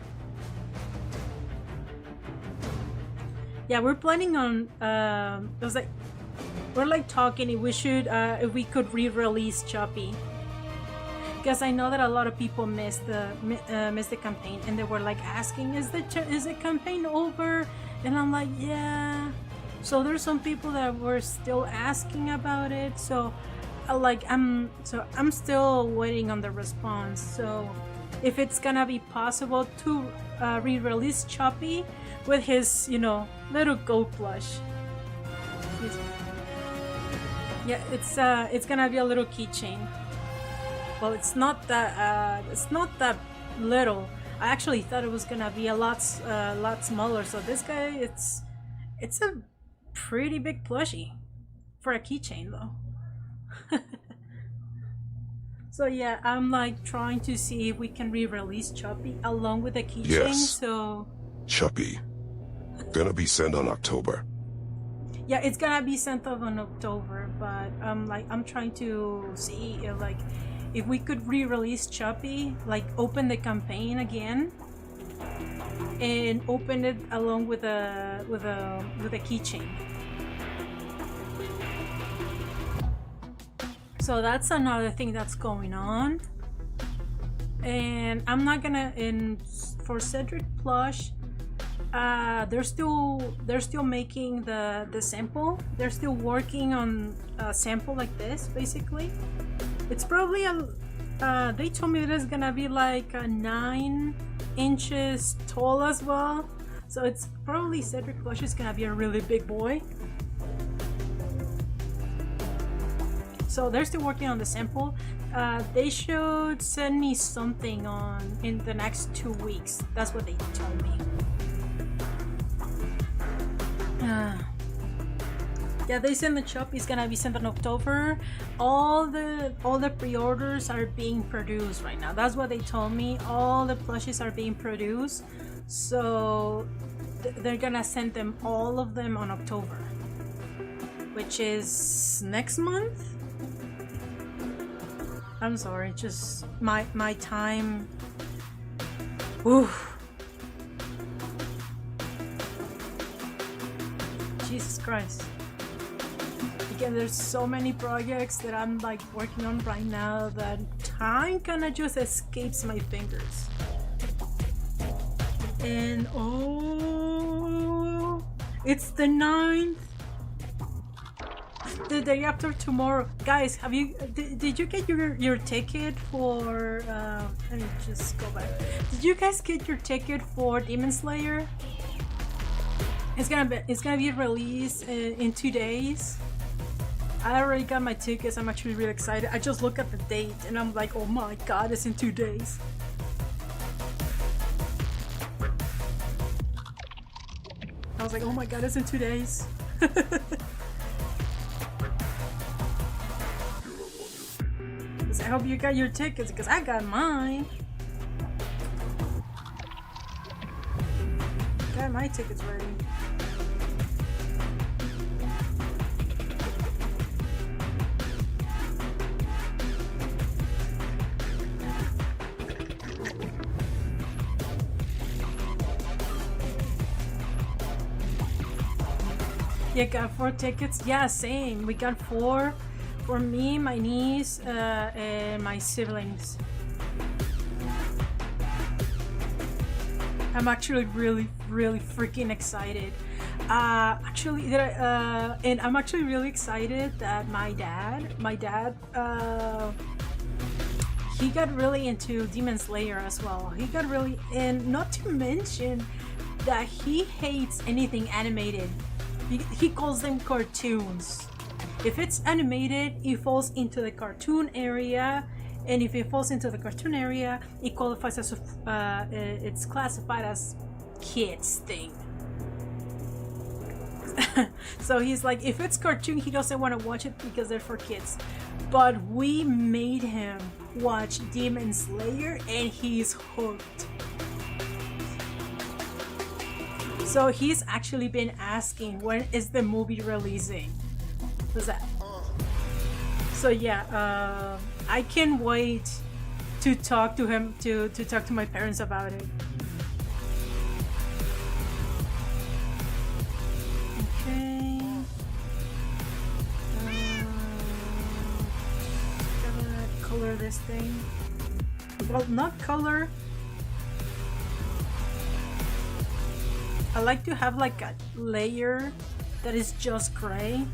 Yeah, we're planning on we're like talking if we should if we could re-release Chuppy. Because I know that a lot of people missed the campaign, and they were like asking, is the campaign over? And I'm like, yeah. So there's some people that were still asking about it. So I'm still waiting on the response. So if it's gonna be possible to re-release Chuppy with his, little gold plush. Yeah, it's gonna be a little keychain. Well, it's not that little. I actually thought it was gonna be a lot smaller. So this guy, it's a pretty big plushie for a keychain though. So yeah, I'm like trying to see if we can re-release Chuppy along with the keychain. Yes. So Chuppy. Gonna be sent on October. Yeah, it's gonna be sent off on October, but I'm trying to see if we could re-release Chuppy, like open the campaign again and open it along with a keychain. So that's another thing that's going on. And I'm not gonna for Cedric Plush, they're still making the sample. They're still working on a sample like this, basically. It's probably they told me that it's gonna be like 9 inches tall as well. So it's probably Cedric Plush is gonna be a really big boy. So they're still working on the sample. They should send me something in the next 2 weeks. That's what they told me. Yeah, they said the shop is gonna be sent in October. All the pre-orders are being produced right now. That's what they told me. All the plushies are being produced, so they're gonna send them, all of them, on October, which is next month. I'm sorry, just my time. Oof. Jesus Christ. Again, there's so many projects that I'm like working on right now that time kinda just escapes my fingers. And oh, it's the 9th. The day after tomorrow. Guys, have you did you get your ticket for let me just go back. Did you guys get your ticket for Demon Slayer? It's gonna be released in 2 days. I already got my tickets. I'm actually really excited. I just look at the date and I'm like, oh my god, it's in 2 days. I was like, oh my god, it's in 2 days. I hope you got your tickets because I got mine. Got my tickets ready. You got 4 tickets? Yeah, same. We got 4 for me, my niece, and my siblings. I'm actually really freaking excited. And I'm actually really excited that my dad, he got really into Demon Slayer as well. He got really, and not to mention that he hates anything animated. He calls them cartoons. If it's animated, it falls into the cartoon area, and if it falls into the cartoon area, it qualifies as it's classified as kids thing. So he's like, if it's cartoon, he doesn't want to watch it because they're for kids. But we made him watch Demon Slayer, and he's hooked. So he's actually been asking, when is the movie releasing? What's that? So yeah, I can't wait to talk to him, to talk to my parents about it. Okay. Gotta color this thing. Well, not color. I like to have like a layer that is just gray.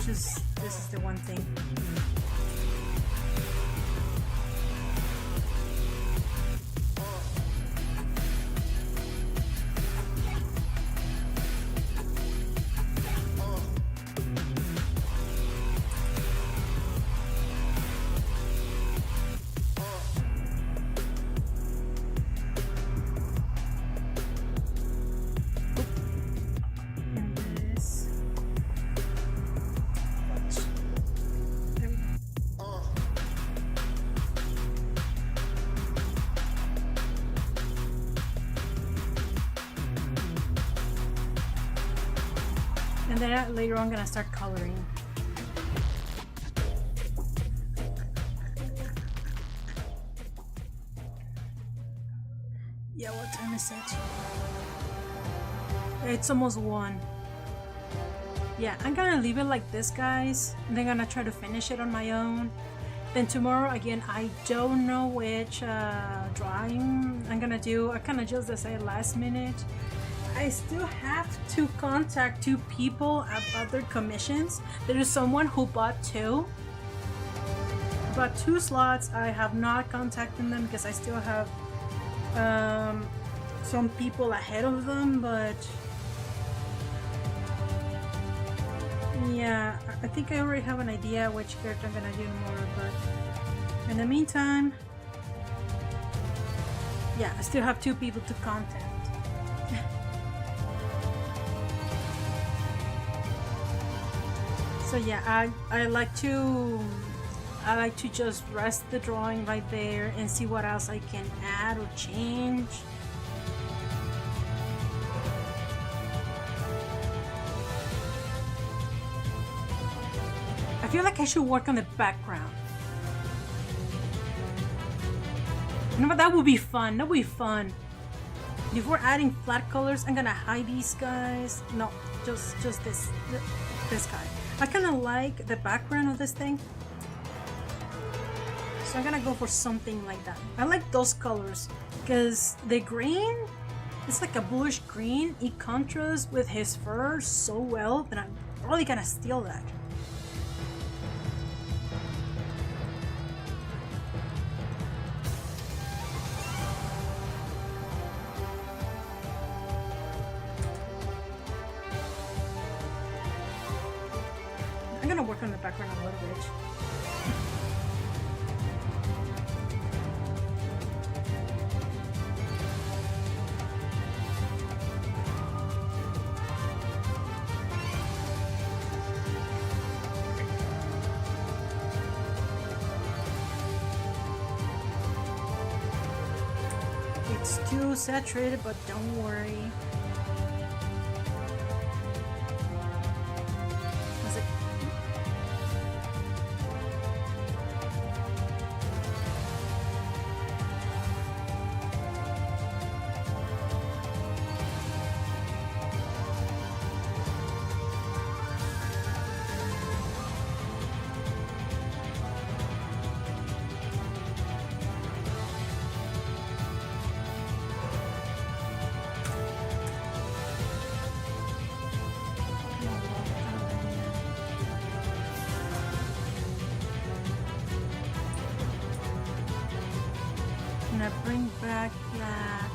This is the one thing. Then later on I'm gonna start coloring. Yeah, what time is it? It's almost 1. Yeah, I'm gonna leave it like this, guys, and then I'm gonna try to finish it on my own. Then tomorrow, again, I don't know which drawing I'm gonna do. I kinda just decided last minute. I still have to contact 2 people about their commissions. There is someone who bought 2. Bought 2 slots. I have not contacted them because I still have some people ahead of them, but yeah, I think I already have an idea which character I'm gonna do tomorrow, but in the meantime, yeah, I still have 2 people to contact. So yeah, I like to just rest the drawing right there and see what else I can add or change. I feel like I should work on the background. You know what? That would be fun. That would be fun. Before adding flat colors, I'm gonna hide these guys. No, just this guy. I kind of like the background of this thing. So I'm gonna go for something like that. I like those colors because the green, it's like a bluish green. It contrasts with his fur so well that I'm really gonna steal that. I'm gonna work on the background a little bit. It's too saturated, but don't worry. Was it? Gonna bring back that.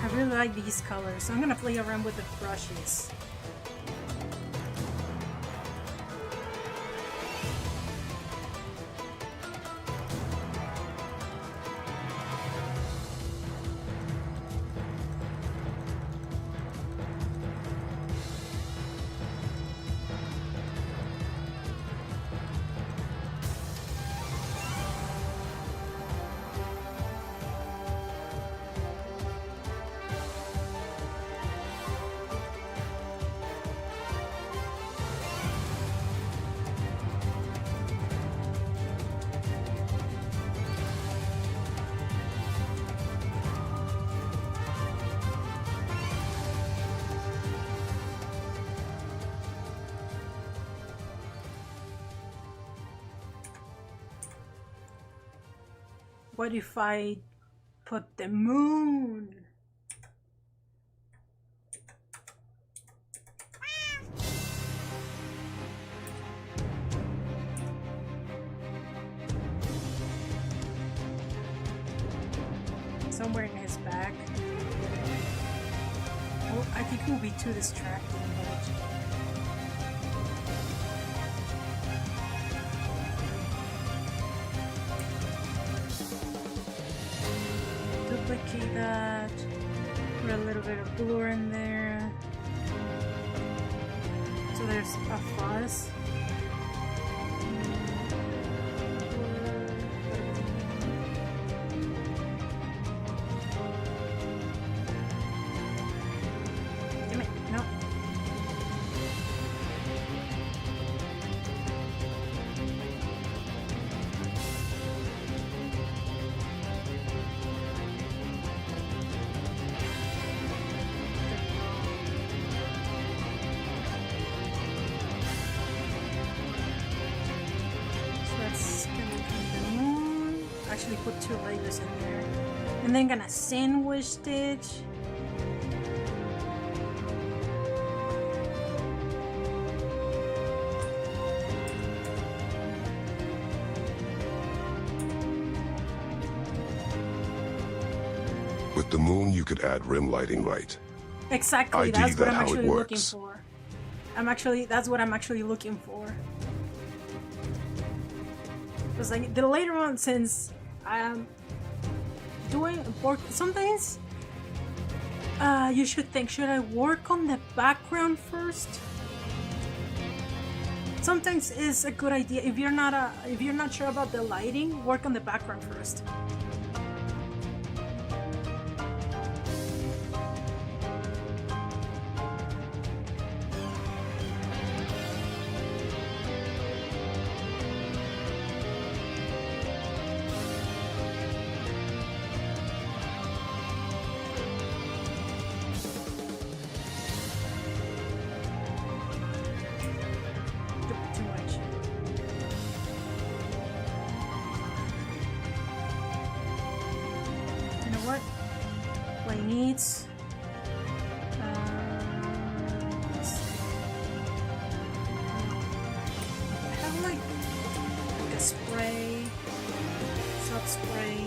I really like these colors, so I'm gonna play around with the brushes. What if I put the moon? Somewhere in his back. Oh, I think it will be too distracting, but... duplicate that, put a little bit of blur in there, so there's a fuzz. Damn it, no. Actually put 2 layers in there, and then gonna sandwich stitch. With the moon, you could add rim lighting, right? Exactly, ID that's what that I'm how it actually looking works. for. That's what I'm actually looking for. Because like the later on, since I am doing work, sometimes you should think, should I work on the background first? Sometimes it's a good idea if you're not sure about the lighting, work on the background first. Too much. needs. Let's see. I have like a spray, sub spray.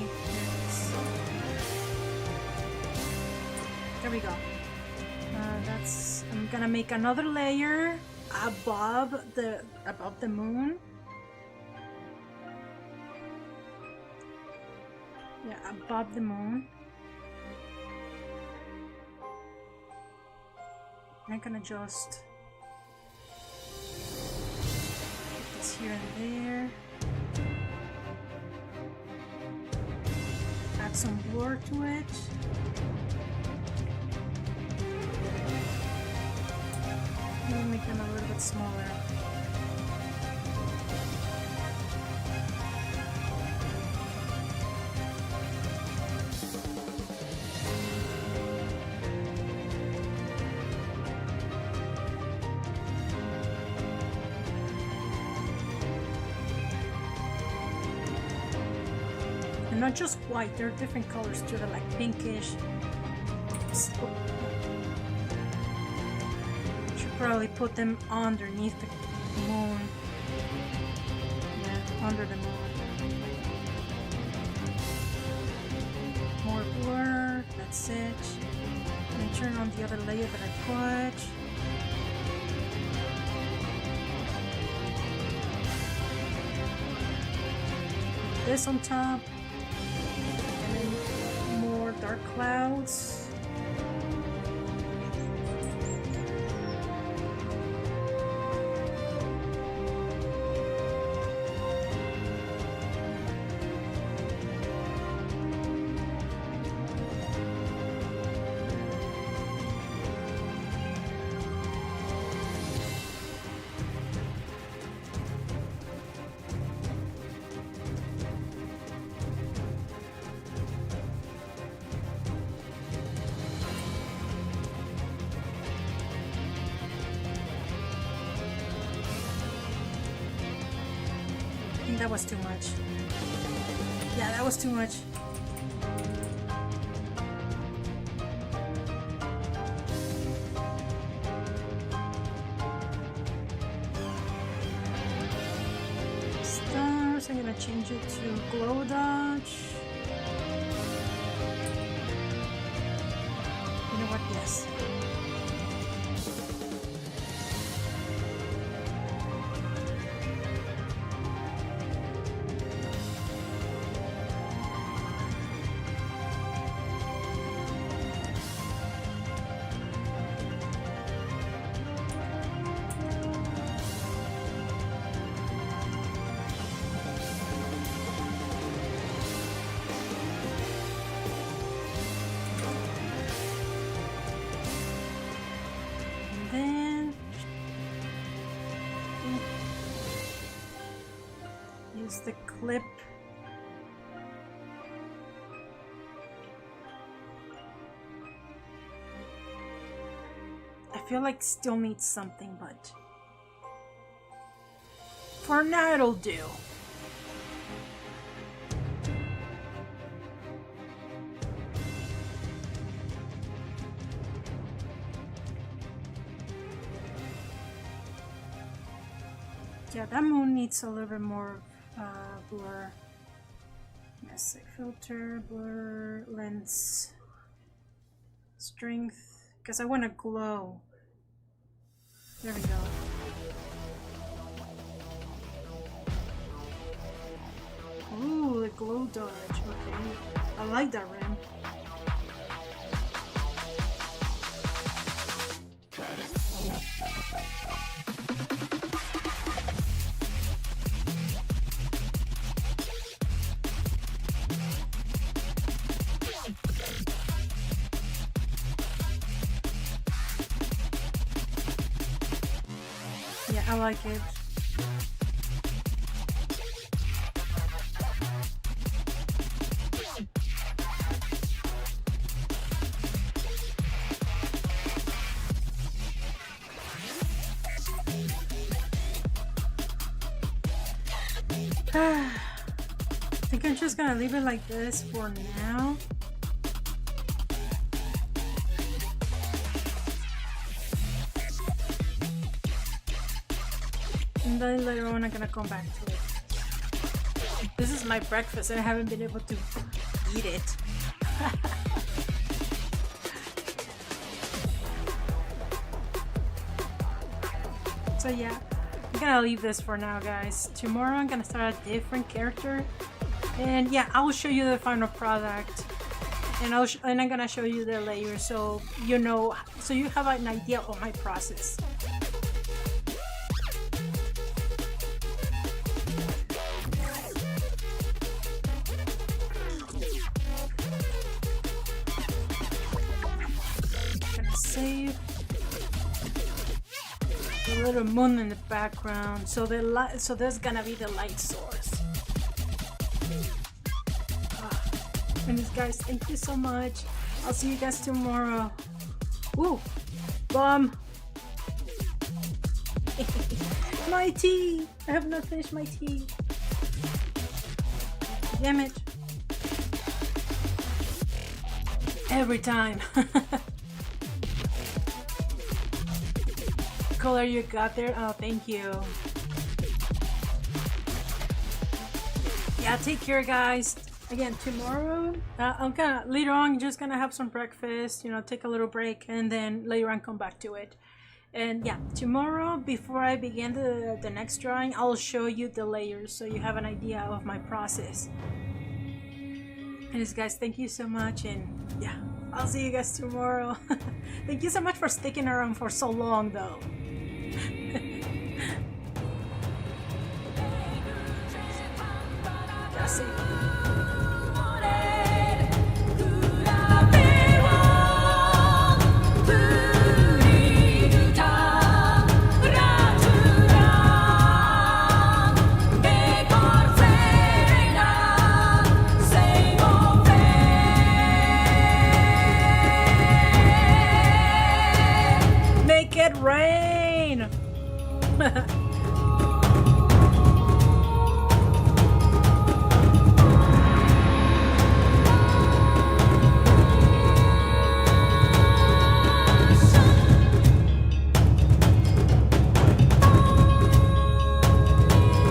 There we go. That's. I'm gonna make another layer above the moon. Yeah, above the moon. I'm gonna just put this here and there. Add some blur to it. Maybe make them a little bit smaller. And not just white, there are different colors too. They're like pinkish. Should probably put them underneath the moon. Yeah, under the moon. More blur, that's it. And turn on the other layer that I put. Put this on top. Dark clouds. That was too much. Yeah, that was too much. Stars, I'm gonna change it to glow dodge. You know what? Yes. The clip. I feel like still needs something, but for now it'll do. Yeah, that moon needs a little bit more blur. Yes, filter, blur, lens, strength, because I want to glow. There we go. Ooh, the glow dodge. Okay, I like that rim. I like it. I think I'm just gonna leave it like this for now. then later on I'm gonna come back to it. This is my breakfast and I haven't been able to eat it. So yeah, I'm gonna leave this for now, guys. Tomorrow I'm gonna start a different character, and yeah, I will show you the final product, and I'm gonna show you the layers, so you know, so you have an idea of my process. Gonna save. A little moon in the background, so the light, so there's gonna be the light source. And guys, thank you so much. I'll see you guys tomorrow. Ooh, bomb. My tea. I have not finished my tea. Damn it. Every time. Color you got there. Oh, thank you. Yeah, take care, guys. Again, tomorrow I'm gonna later on just gonna have some breakfast, you know, take a little break, and then later on come back to it. And yeah, tomorrow before I begin the next drawing, I'll show you the layers so you have an idea of my process. Anyways, guys, thank you so much, and yeah, I'll see you guys tomorrow. Thank you so much for sticking around for so long, though. Yeah, see.